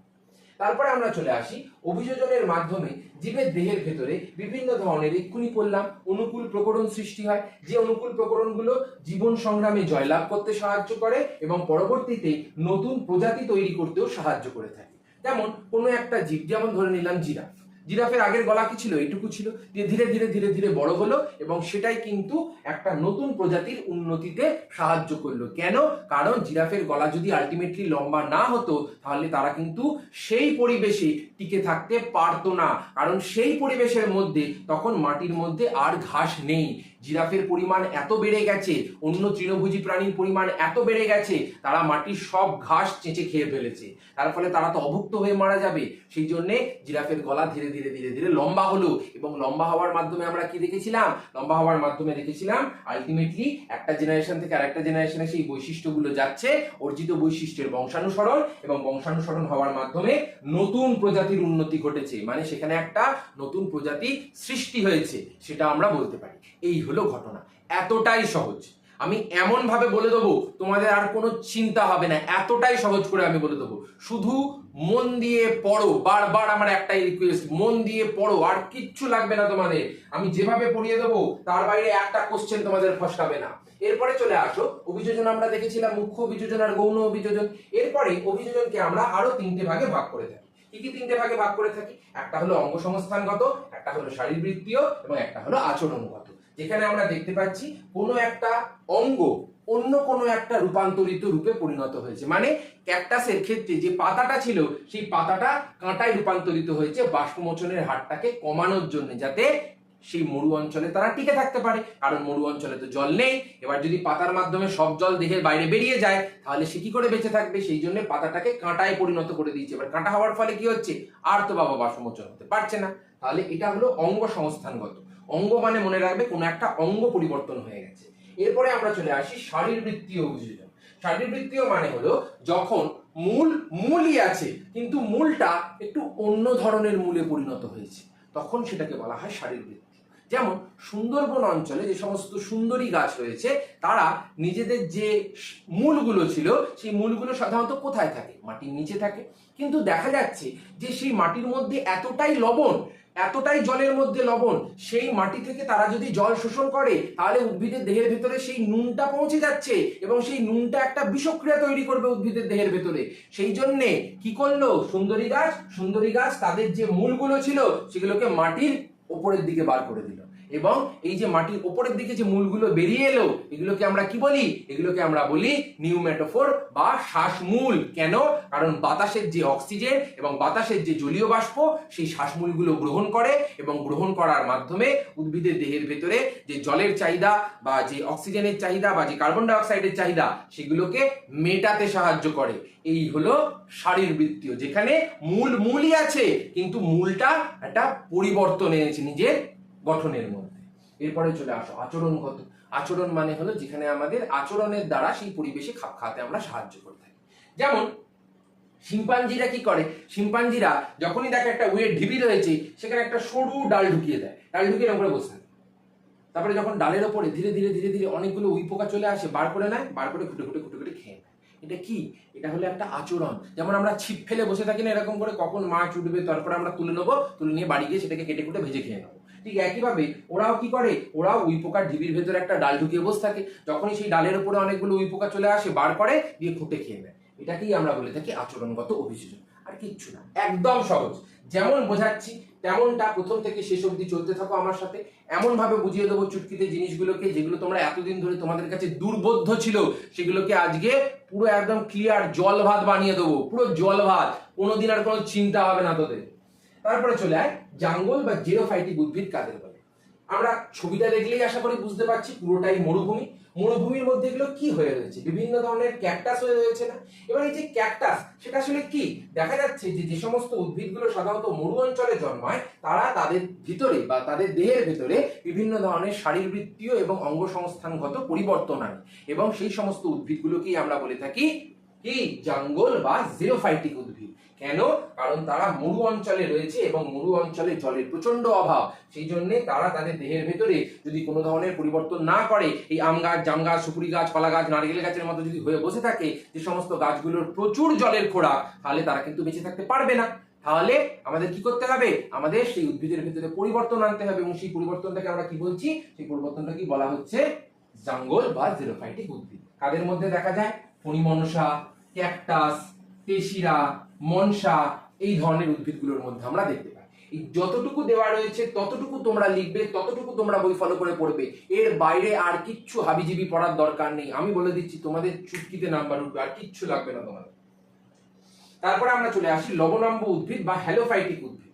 Speaker 1: তারপরে আমরা চলে আসি অভিযোজনের মাধ্যমে জীবের দেহের ভেতরে বিভিন্ন ধরনের, এক্ষুনি বললাম, অনুকূল প্রকরণ সৃষ্টি হয়, যে অনুকূল প্রকরণগুলো জীবন সংগ্রামে জয়লাভ করতে সাহায্য করে এবং পরবর্তীতে নতুন প্রজাতি তৈরি করতেও সাহায্য করে থাকে। যেমন কোনো একটা জীব, যেমন ধরে নিলাম জিরাফ, জিরাফের আগের গলা কি ছিল? এইটুকু ছিল, দিয়ে ধীরে ধীরে ধীরে ধীরে বড় হলো, এবং সেটাই কিন্তু একটা নতুন প্রজাতির উন্নতিতে সাহায্য করলো। কেন? কারণ জিরাফের গলা যদি আলটিমেটলি লম্বা না হতো তাহলে তারা কিন্তু সেই পরিবেশে টিকে থাকতে পারতো না, কারণ সেই পরিবেশের মধ্যে তখন মাটির মধ্যে আর ঘাস নেই। জিরাফের পরিমাণ এত বেড়ে গেছে, অন্য তৃণভোজী প্রাণীর পরিমাণ এত বেড়ে গেছে, তারা মাটির সব ঘাস চেঁচে খেয়ে ফেলেছে, তার ফলে তারা তো অভুক্ত হয়ে মারা যাবে। সেই জন্য জিরাফের গলা ধীরে ধীরে ধীরে ধীরে লম্বা হলো, এবং লম্বা হওয়ার মাধ্যমে আমরা কি দেখেছিলাম? লম্বা হওয়ার মাধ্যমে দেখেছিলাম আলটিমেটলি একটা জেনারেশন থেকে আরেকটা জেনারেশনে সেই বৈশিষ্ট্যগুলো যাচ্ছে, অর্জিত বৈশিষ্ট্যের বংশানুসরণ, এবং বংশানুসরণ হওয়ার মাধ্যমে নতুন প্রজাতির উন্নতি ঘটেছে, মানে সেখানে একটা নতুন প্রজাতি সৃষ্টি হয়েছে, সেটা আমরা বলতে পারি। এই হলো ঘটনা, এতটাই সহজ। আমি এমন ভাবে বলে দেবো তোমাদের আর কোনো চিন্তা হবে না, এতটাই সহজ করে আমি বলে দেবো। শুধু মন দিয়ে পড়ো, বারবার আমার একটাই রিকোয়েস্ট, মন দিয়ে পড়ো, আর কিচ্ছু লাগবে না তোমাদের। আমি যেভাবে পড়িয়ে দেবো তার বাইরে একটা কোশ্চেন তোমাদের ফসকাবে না। এরপরে চলে আসো অভিযোজন। আমরা দেখেছিলাম মুখ্য অভিযোজন আর গৌণ অভিযোজন। এরপরে অভিযোজনকে আমরা আরো তিনটে ভাগে ভাগ করে থাকি। কি কি তিনটে ভাগে ভাগ করে থাকি? একটা হলো অঙ্গ সংস্থানগত, একটা হলো শারীরবৃত্তীয়, এবং একটা হলো আচরণগত। যেখানে আমরা দেখতে পাচ্ছি কোনো একটা অঙ্গ অন্য কোনো একটা রূপান্তরিত রূপে পরিণত হয়েছে, মানে ক্যাকটাসের ক্ষেত্রে যে পাতাটা ছিল সেই পাতাটা কাঁটায় রূপান্তরিত হয়েছে বাষ্পমোচনের হারটাকে কমানোর জন্য, যাতে সেই মরু অঞ্চলে তারা টিকে থাকতে পারে, কারণ মরু অঞ্চলে তো জল নেই। এবার যদি পাতার মাধ্যমে সব জল দেহের বাইরে বেরিয়ে যায় তাহলে সে কি করে বেঁচে থাকবে? সেই জন্য পাতাটাকে কাঁটায় পরিণত করে দিয়েছে। এবার কাঁটা হওয়ার ফলে কি হচ্ছে? আর তো বাবা বাষ্পমোচন হতে পারছে না। তাহলে এটা হলো অঙ্গ সংস্থানগত। অঙ্গ মানে মনে রাখবে কোনো একটা অঙ্গ পরিবর্তন হয়ে গেছে। এরপরে আমরা চলে আসি শারীরবৃত্তীয় অভিযোজন। শারীরবৃত্তীয় মানে হলো যখন মূলই আছে কিন্তু মূলটা একটু অন্য ধরনের মূলে পরিণত হয়েছে, তখন সেটাকে বলা হয় শারীরবৃত্তীয়। যেমন সুন্দরবন অঞ্চলে যে সমস্ত সুন্দরী গাছ রয়েছে তারা নিজেদের যে মূলগুলো ছিল সেই মূলগুলো সাধারণত কোথায় থাকে? মাটির নিচে থাকে। কিন্তু দেখা যাচ্ছে যে সেই মাটির মধ্যে এতটাই লবণ, এতটাই জলের মধ্যে লবণ, সেই মাটি থেকে তারা যদি জল শোষণ করে তাহলে উদ্ভিদের দেহের ভেতরে সেই নুনটা পৌঁছে যাচ্ছে এবং সেই নুনটা একটা বিষক্রিয়া তৈরি করবে উদ্ভিদের দেহের ভেতরে। সেই জন্যে কি করলো সুন্দরী গাছ তাদের যে মূলগুলো ছিল সেগুলোকে মাটির উপরের দিকে বার করে দিল, এবং এই যে মাটির উপরের দিকে যে মূলগুলো বেরিয়ে এলো এগুলোকে আমরা কি বলি? এগুলোকে আমরা বলি নিউমেটোফোর বা শ্বাসমূল। কেন? কারণ বাতাসের যে অক্সিজেন এবং বাতাসের যে জলীয় বাষ্প সেই শ্বাসমূলগুলো গ্রহণ করে, এবং গ্রহণ করার মাধ্যমে উদ্ভিদের দেহের ভেতরে যে জলের চাহিদা বা যে অক্সিজেনের চাহিদা বা যে কার্বন ডাই অক্সাইডের চাহিদা সেগুলোকে মেটাতে সাহায্য করে। এই হলো শারীরবৃত্তীয়, যেখানে মূলই আছে কিন্তু মূলটা একটা পরিবর্তন এনেছে নিজের গঠনের মধ্যে। এরপরে চলে আসো আচরণগত। আচরণ মানে হলো যেখানে আমাদের আচরণের দ্বারা সেই পরিবেশে খাপ খাওয়াতে আমরা সাহায্য করে থাকি। যেমন শিম্পাঞ্জিরা কি করে? শিম্পাঞ্জিরা যখনই দেখে একটা ওয়েট ঢিবি রয়েছে সেখানে একটা সরু ডাল ঢুকিয়ে দেয়, ডাল ঢুকিয়ে ওপরে বসে থাকে। তারপরে যখন ডালের ওপরে ধীরে ধীরে ধীরে ধীরে অনেকগুলো উইপোকা চলে আসে, বার করে নেয়, বার করে খুঁটে খুঁটে খুঁটে খুঁটে খেয়ে নেয়। এটা কি? এটা হলো একটা আচরণ। যেমন আমরা ছিপ ফেলে বসে থাকি না এরকম করে, কখন মাছ উঠবে তারপরে আমরা তুলে নেবো, তুলে নিয়ে বাড়ি গিয়ে সেটাকে কেটে কুটে ভেজে খেয়ে নেবো। ঠিক একইভাবে ওরাও কি করে? ওরাও উইপোকার ঢিবির ভেতরে একটা ডাল ঢুকিয়ে বসে থাকে, যখনই সেই ডালের উপরে অনেকগুলো উইপোকা চলে আসে বার করে দিয়ে খুঁটে খেয়ে নেয়। এটাকেই আমরা বলে থাকি আচরণগত অভিযোজন। আর কিচ্ছু না, একদম সহজ। যেমন বোঝাচ্ছি তেমনটা প্রথম থেকে শেষ অবধি চলতে থাকো আমার সাথে। এমন ভাবে বুঝিয়ে দেবো চুটকিতে জিনিসগুলোকে যেগুলো তোমরা এতদিন ধরে তোমাদের কাছে দুর্বোধ্য ছিল সেগুলোকে আজকে পুরো একদম ক্লিয়ার জল ভাত বানিয়ে দেবো, পুরো জল ভাত, কোনোদিন আর কোনো চিন্তা হবে না তোদের। তারপরে চলে আয় জাঙ্গল বা জিওফাইটিক উদ্ভিদ কাদের বলে। আমরা ছবিটা দেখলেই আশা করি বুঝতে পারছি পুরোটাই মরুভূমি। মরুভূমির মধ্যে এগুলো কি হয়ে রয়েছে? বিভিন্ন ধরনের ক্যাকটাস হয়ে রয়েছে না? এবার এই যে ক্যাকটাস সেটা আসলে কি? দেখা যাচ্ছে যে যে সমস্ত উদ্ভিদগুলো সাধারণত মরু অঞ্চলে জন্মায় তারা তাদের ভিতরে বা তাদের দেহের ভিতরে বিভিন্ন ধরনের শারীরবৃত্তীয় এবং অঙ্গ সংস্থানগত পরিবর্তন আনে, এবং সেই সমস্ত উদ্ভিদগুলোকেই আমরা বলে থাকি কি? জাঙ্গল বা জিওফাইটিক উদ্ভিদ। কেন? কারণ তারা মরু অঞ্চলে রয়েছে এবং মরু অঞ্চলে জলের প্রচন্ড অভাব। সেই জন্য তারা তাদের দেহের ভেতরে যদি কোনো ধরনের পরিবর্তন না করে, এই আম গাছ, জাম গাছ, সুপুরি গাছ, কলা গাছ, নারকেল গাছের মতো যদি হয়ে বসে থাকে যে সমস্ত গাছগুলোর প্রচুর জলের খোরাক, তাহলে তারা কিন্তু বেঁচে থাকতে পারবে না। তাহলে আমাদের কি করতে হবে? আমাদের সেই উদ্ভিদের ভিতরে পরিবর্তন আনতে হবে, এবং সেই পরিবর্তনটাকে আমরা কি বলছি? সেই পরিবর্তনটা কি বলা হচ্ছে? জাঙ্গল বা জিওফাইটিক উদ্ভিদ। কাদের মধ্যে দেখা যায়? ফণিমনসা, ক্যাকটাস, তেসিরা, মনসা, এই ধরনের উদ্ভিদগুলোর মধ্যে আমরা দেখতে পাই। এই যতটুকু দেওয়া রয়েছে ততটুকু তোমরা লিখবে, ততটুকু তোমরা বই ফলো করে পড়বে। এর বাইরে আর কিচ্ছু হাবিজিবি পড়ার দরকার নেই। আমি বলে দিচ্ছি তোমাদের চুটকিতে নাম্বার উঠবে, আর কিচ্ছু লাগবে না তোমাদের। তারপরে আমরা চলে আসি লবণাম্ব উদ্ভিদ বা হ্যালোফাইটিক উদ্ভিদ।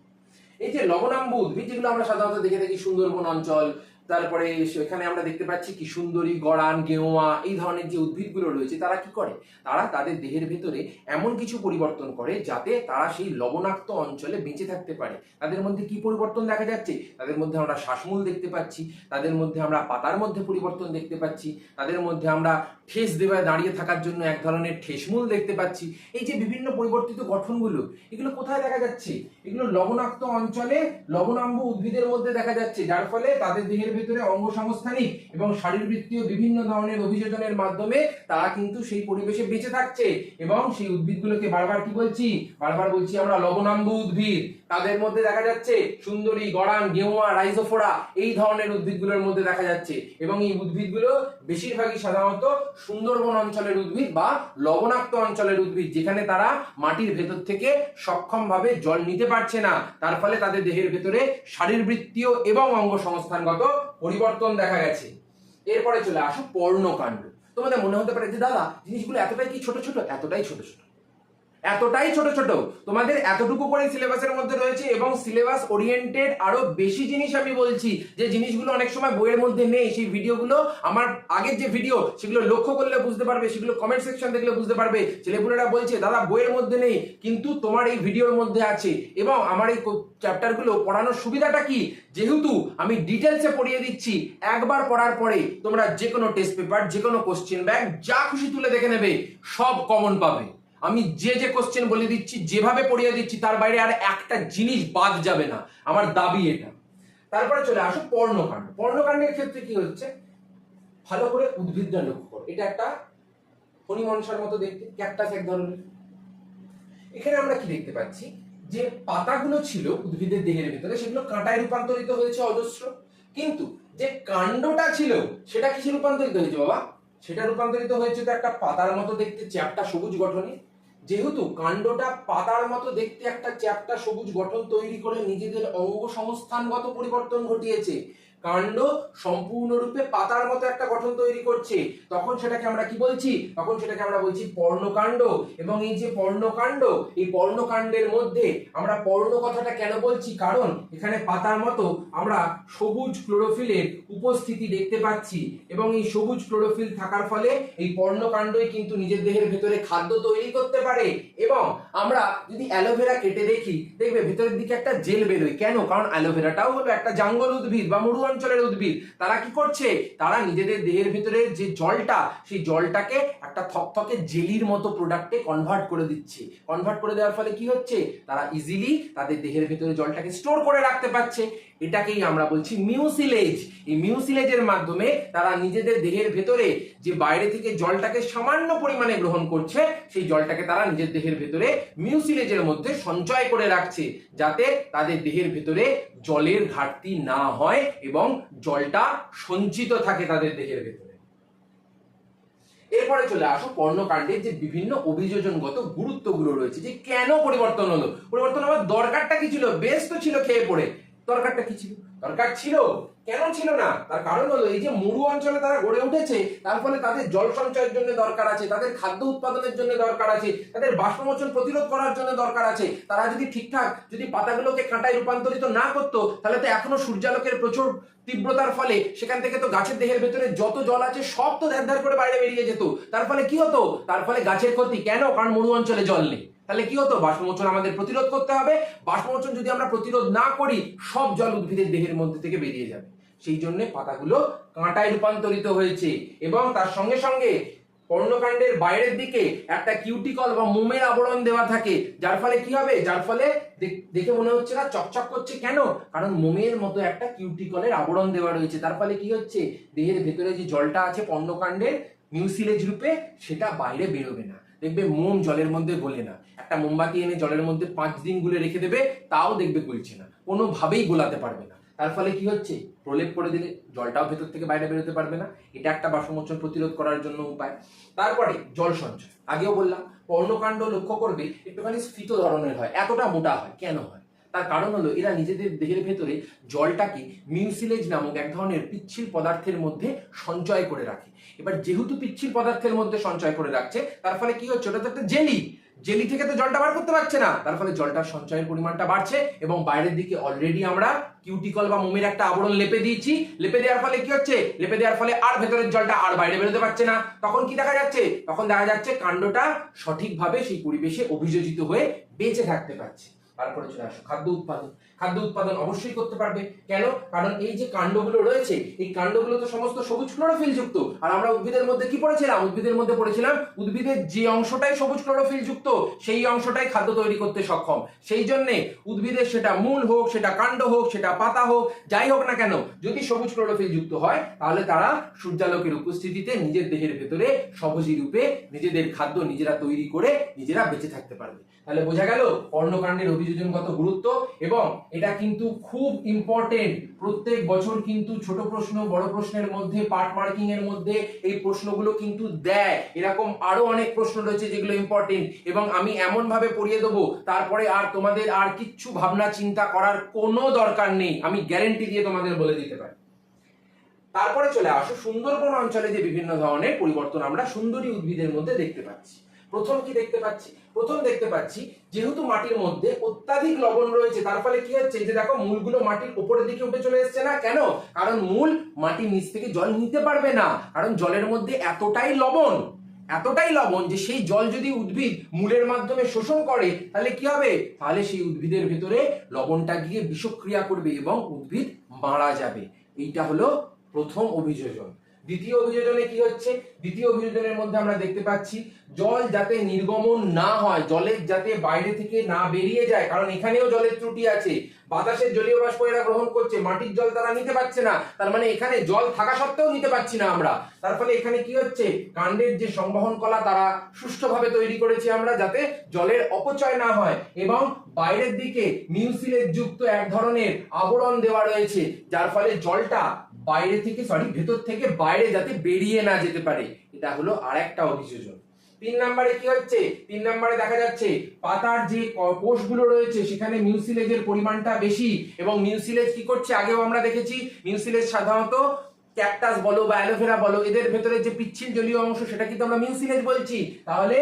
Speaker 1: এই যে লবণাম্ব উদ্ভিদ যেগুলো আমরা সাধারণত দেখে থাকি সুন্দরবন অঞ্চল, তারপরে সেখানে আমরা দেখতে পাচ্ছি কি সুন্দরী, গড়ান, গেওয়া, এই ধরনের যে উদ্ভিদগুলো রয়েছে তারা কি করে? তারা তাদের দেহের ভেতরে এমন কিছু পরিবর্তন করে যাতে তারা সেই লবণাক্ত অঞ্চলে বেঁচে থাকতে পারে। তাদের মধ্যে কি পরিবর্তন দেখা যাচ্ছে? তাদের মধ্যে আমরা শ্বাসমূল দেখতে পাচ্ছি, তাদের মধ্যে আমরা পাতার মধ্যে পরিবর্তন দেখতে পাচ্ছি, তাদের মধ্যে আমরা ঠেস দেওয়ায় দাঁড়িয়ে থাকার জন্য এক ধরনের ঠেসমূল দেখতে পাচ্ছি। এই যে বিভিন্ন পরিবর্তিত গঠনগুলো, এগুলো কোথায় দেখা যাচ্ছে? এগুলো লবণাক্ত অঞ্চলে লবণাম্ব উদ্ভিদের মধ্যে দেখা যাচ্ছে, যার ফলে তাদের দেহের ভেতরে অঙ্গ সংস্থানিক এবং শারীরবৃত্তীয় বিভিন্ন ধরনের অভিযোজনের মাধ্যমে তারা কিন্তু সেই পরিবেশে বেঁচে থাকছে, এবং সেই উদ্ভিদগুলোকে বারবার কি বলছি? বারবার বলছি আমরা লবণাম্ব উদ্ভিদ। তাদের মধ্যে দেখা যাচ্ছে সুন্দরী, গড়ান, গেওয়া, রাইজোফোরা, এই ধরনের উদ্ভিদগুলোর মধ্যে দেখা যাচ্ছে, এবং এই উদ্ভিদগুলো বেশিরভাগই সাধারণত সুন্দরবন অঞ্চলের উদ্ভিদ বা লবণাক্ত অঞ্চলের উদ্ভিদ, যেখানে তারা মাটির ভেতর থেকে সক্ষমভাবে জল নিতে পারছে না, তার ফলে তাদের দেহের ভেতরে শারীরবৃত্তীয় এবং অঙ্গ সংস্থানগত পরিবর্তন দেখা গেছে। এরপরে চলে আসো পর্ণকাণ্ড। তোমাদের মনে হতে পারে যে দাদা জিনিসগুলো এতটাই কি ছোট ছোট? এতটাই ছোট ছোট। এতটাই ছোট ছোট, তোমাদের এতটুকু করে সিলেবাসের মধ্যে রয়েছে এবং সিলেবাস ওরিয়েন্টেড আরো বেশি জিনিস আমি বলছি, যে জিনিসগুলো অনেক সময় বইয়ের মধ্যে নেই। সেই ভিডিওগুলো আমার আগের যে ভিডিও সেগুলো লক্ষ্য করলে বুঝতে পারবে, সেগুলো কমেন্ট সেকশন দেখলে বুঝতে পারবে। ছেলেপুলেরা বলছে দাদা বইয়ের মধ্যে নেই, কিন্তু তোমার এই ভিডিওর মধ্যে আছে। এবং আমার এই চ্যাপ্টারগুলো পড়ানোর সুবিধাটা কি, যেহেতু আমি ডিটেলসে পড়িয়ে দিচ্ছি, একবার পড়ার পরে তোমরা যে কোনো টেস্ট পেপার, যে কোনো কোশ্চেন ব্যাংক যা খুশি তুলে দেখে নেবে, সব কমন পাবে। আমি যে যে কোশ্চেন বলে দিচ্ছি, যেভাবে পড়িয়ে দিচ্ছি, তার বাইরে আর একটা জিনিস বাদ যাবে না, আমার দাবি এটা। তারপরে চলে আসো পর্ণকাণ্ড। পর্ণকাণ্ডের ক্ষেত্রে কি হচ্ছে, ভালো করে উদ্ভিদটা লক্ষ্য করো। এটা একটা ফণিমনসার মতো দেখতে, ক্যাকটাস এক ধরনের। এখানে আমরা কি দেখতে পাচ্ছি, যে পাতাগুলো ছিল উদ্ভিদের দেহের ভিতরে, সেগুলো কাঁটায় রূপান্তরিত হয়েছে অজস্র, কিন্তু যে কাণ্ডটা ছিল সেটা কিসে রূপান্তরিত হয়েছে বাবা? সেটা রূপান্তরিত হয়েছে তো একটা পাতার মতো দেখতে চ্যাপ্টা সবুজ গঠনে। যেহেতু কাণ্ডটা পাতার মতো দেখতে একটা চ্যাপ্টা সবুজ গঠন তৈরি করে নিজেদের অঙ্গ সংস্থানগত পরিবর্তন ঘটিয়েছে, কাণ্ড সম্পূর্ণরূপে পাতার মতো একটা গঠন তৈরি করছে, তখন সেটাকে আমরা কি বলছি? তখন সেটাকে আমরা বলছি পর্ণকাণ্ড। এবং এই যে পর্ণকাণ্ড, এই পর্ণকাণ্ডের মধ্যে আমরা পর্ণ কথাটা কেন বলছি, কারণ এখানে পাতার মতো আমরা সবুজ ক্লোরোফিলের উপস্থিতি দেখতে পাচ্ছি, এবং এই সবুজ ক্লোরোফিল থাকার ফলে এই পর্ণকাণ্ডই কিন্তু নিজের দেহের ভেতরে খাদ্য তৈরি করতে পারে। এবং আমরা যদি অ্যালোভেরা কেটে দেখি, দেখবে ভেতরের দিকে একটা জেল বেরোয়। কেন? কারণ অ্যালোভেরাটাও হলো একটা জঙ্গল উদ্ভিদ বা মরু অঞ্চলের উদ্ভিদ। তারা কি করছে, তারা নিজেদের দেহের ভিতরে যে জলটা, সেই জলটাকে একটা থকথকে জেলির মতো প্রোডাক্টে কনভার্ট করে দিচ্ছে। কনভার্ট করে দেওয়ার ফলে কি হচ্ছে, তারা ইজিলি তাদের দেহের ভিতরে জলটাকে স্টোর করে রাখতে পারছে। এটাকেই আমরা বলছি মিউসিলেজ। এই মিউসিলেজের মাধ্যমে তারা নিজেদের দেহের ভেতরে যে বাইরে থেকে জলটাকে সামান্য পরিমাণে গ্রহণ করছে, সেই জলটাকে তারা নিজের দেহের ভেতরে মিউসিলেজের মধ্যে সঞ্চয় করে রাখছে, যাতে তাদের দেহের ভেতরে জলের ঘাটতি না হয় এবং জলটা সঞ্চিত থাকে তাদের দেহের ভেতরে। এরপরে চলে আসো পর্ণকাণ্ডের যে বিভিন্ন অভিযোজনগত গুরুত্বগুলো রয়েছে, যে কেন পরিবর্তন হলো। পরিবর্তন হওয়ার দরকারটা কি ছিল? বেশ তো ছিল খেয়ে পড়ে, দরকারটা কি ছিল? দরকার ছিল, কেন ছিল না? তার কারণ হলো এই যে মরু অঞ্চলে তারা গড়ে উঠেছে, তার ফলে তাদের জল সঞ্চয়ের জন্য দরকার আছে, তাদের খাদ্য উৎপাদনের জন্য দরকার আছে, তাদের বাষ্পমোচন প্রতিরোধ করার জন্য দরকার আছে। তারা যদি ঠিকঠাক যদি পাতাগুলোকে কাঁটায় রূপান্তরিত না করতো, তাহলে তো এখনো সূর্যালোকের প্রচুর তীব্রতার ফলে সেখান থেকে তো গাছের দেহের ভেতরে যত জল আছে সব তো ধ্যার ধ্যার করে বাইরে বেরিয়ে যেত। তার ফলে কি হতো? তার ফলে গাছের ক্ষতি। কেন? কারণ মরু অঞ্চলে জল নেই। তাহলে কি হতো? বাষ্পমোচন আমাদের প্রতিরোধ করতে হবে। বাষ্পমোচন যদি আমরা প্রতিরোধ না করি, সব জল উদ্ভিদের দেহের মধ্যে থেকে বেরিয়ে যাবে। সেই জন্য পাতাগুলো কাঁটায় রূপান্তরিত হয়েছে। এবং তার সঙ্গে সঙ্গে পর্ণকাণ্ডের বাইরের দিকে একটা কিউটিকল বা মোমের আবরণ দেওয়া থাকে, যার ফলে কি হবে? যার ফলে দেখে মনে হচ্ছে না চকচক করছে। কেন? কারণ মোমের মতো একটা কিউটিকলের আবরণ দেওয়া রয়েছে। তার ফলে কি হচ্ছে? দেহের ভেতরে যে জলটা আছে পর্ণকাণ্ডের মিউসিলেজ রূপে, সেটা বাইরে বেরোবে না। দেখবে মোম জলের মধ্যে গলে না। একটা মোমবাতি এনে জলের মধ্যে 5 দিন গুলে রেখে দেবে, তাও দেখবে গলছে না, কোনোভাবেই গোলাতে পারবে না। তার ফলে কি হচ্ছে? প্রলেপ করে দিলে জলটাও ভেতর থেকে বাইরে বেরোতে পারবে না। এটা একটা বাষ্পমোচন প্রতিরোধ করার জন্য উপায়। তারপরে জল সঞ্চয়, আগেও বললাম পর্ণকাণ্ড লক্ষ্য করবে একটুখানি স্ফীত ধরনের হয়, এতটা মোটা হয়। কেন হয়? তার কারণ হলো এরা নিজেদের দেহের ভেতরে জলটাকে মিউসিলেজ নামক এক ধরনের পিচ্ছিল পদার্থের মধ্যে সঞ্চয় করে রাখে। এবার যেহেতু পিচ্ছিল পদার্থের মধ্যে সঞ্চয় করে রাখছে, তার ফলে কি হচ্ছে? ওটা তো একটা জেলি, জেলি থেকে তো জলটা বার করতে পারছে না, তার ফলে জলটার সঞ্চয়ের পরিমাণটা বাড়ছে। এবং বাইরের দিকে অলরেডি আমরা কিউটিকল বা মোমের একটা আবরণ লেপে দিয়েছি। লেপে দেওয়ার ফলে কি হচ্ছে? লেপে দেওয়ার ফলে আর ভেতরের জলটা আর বাইরে বেরোতে পারছে না। তখন কি দেখা যাচ্ছে? তখন দেখা যাচ্ছে কাণ্ডটা সঠিকভাবে সেই পরিবেশে অভিযোজিত হয়ে বেঁচে থাকতে পারছে। তারপরে চলে আসো খাদ্য উৎপাদন। খাদ্য উৎপাদন অবশ্যই করতে পারবে। কেন? কারণ এই যে কাণ্ডগুলো রয়েছে, এই কাণ্ডগুলো তো সমস্ত সবুজ ক্লোরোফিল যুক্ত। আর আমরা উদ্ভিদের মধ্যে কি পড়েছিলাম? উদ্ভিদের মধ্যে পড়েছিলাম উদ্ভিদের যে অংশটাই সবুজ ক্লোরোফিল যুক্ত, সেই অংশটাই খাদ্য তৈরি করতে সক্ষম। সেই জন্য উদ্ভিদের সেটা মূল হোক, সেটা কাণ্ড হোক, সেটা পাতা হোক, যাই হোক না কেন, যদি সবুজ ক্লোরোফিল যুক্ত হয়, তাহলে তারা সূর্যালোকের উপস্থিতিতে নিজের দেহের ভেতরে সবুজী রূপে নিজেদের খাদ্য নিজেরা তৈরি করে নিজেরা বেঁচে থাকতে পারবে। তাহলে বোঝা গেল পর্ণকাণ্ডের অভিযোজনগত গুরুত্ব। এবং এটা কিন্তু খুব ইম্পর্টেন্ট। প্রত্যেক বছর কিন্তু ছোট প্রশ্ন বড় প্রশ্নের মধ্যে, পার্ট মার্কিং এর মধ্যে এই প্রশ্নগুলো কিন্তু দেয়। এরকম আরো অনেক প্রশ্ন রয়েছে যেগুলো ইম্পর্টেন্ট, এবং আমি এমন ভাবে পড়িয়ে দেবো, তারপরে আর তোমাদের আর কিচ্ছু ভাবনা চিন্তা করার কোনো দরকার নেই, আমি গ্যারেন্টি দিয়ে তোমাদের বলে দিতে পারি। তারপরে চলে আসো সুন্দরবন অঞ্চলে যে বিভিন্ন ধরনের পরিবর্তন আমরা সুন্দরী উদ্ভিদের মধ্যে দেখতে পাচ্ছি। প্রথম কি দেখতে পাচ্ছি? প্রথম দেখতে পাচ্ছি যেহেতু মাটির মধ্যে অত্যাধিক লবণ রয়েছে, তার ফলে কি হচ্ছে যে দেখো মূলগুলো মাটির উপরের দিকে উঠে চলে এসছে না। কেন? কারণ মূল মাটির নিচ থেকে জল নিতে পারবে না, কারণ জলের মধ্যে এতটাই লবণ যে সেই জল যদি উদ্ভিদ মূলের মাধ্যমে শোষণ করে তাহলে কি হবে? তাহলে সেই উদ্ভিদের ভেতরে লবণটা গিয়ে বিষক্রিয়া করবে এবং উদ্ভিদ মারা যাবে। এইটা হলো প্রথম অভিযোজন। দ্বিতীয় অভিযোজনে কি হচ্ছে? দ্বিতীয় অভিযোজনের মধ্যে আমরা দেখতে পাচ্ছি জল যাতে নির্গমন না হয়, জলের যাতে বাইরে থেকে না বেরিয়ে যায়, কারণ এখানেও জলের ত্রুটি আছে। বাতাসের জলীয় বাষ্প এরা গ্রহণ করছে, মাটির জল তারা নিতে পারছে না, তার মানে এখানে জল থাকা সত্ত্বেও নিতে পারছি না আমরা। তার ফলে এখানে কি হচ্ছে? কাণ্ডের যে সংবহন কলা তারা সুষ্ঠুভাবে তৈরি করেছি আমরা, যাতে জলের অপচয় না হয়, এবং বাইরের দিকে মিউসিলেট যুক্ত এক ধরনের আবরণ দেওয়া রয়েছে, যার ফলে জলটা ভেতর থেকে বাইরে যাতে বেরিয়ে না যেতে পারে। এটা হলো আরেকটা অভিযোজন। 3 নম্বরে কি হচ্ছে? 3 নম্বরে দেখা যাচ্ছে পাতার যে কোষগুলো রয়েছে সেখানে মিউসিলেজের পরিমাণটা বেশি, এবং মিউসিলেজ কি করছে? আগেও আমরা দেখেছি মিউসিলেজ সাধারণত ক্যাকটাস বলো বা অ্যালোভেরা বলো, এদের ভেতরে যে পিচ্ছিল জলীয় অংশ সেটা কিন্তু আমরা মিউসিলেজ বলছি। তাহলে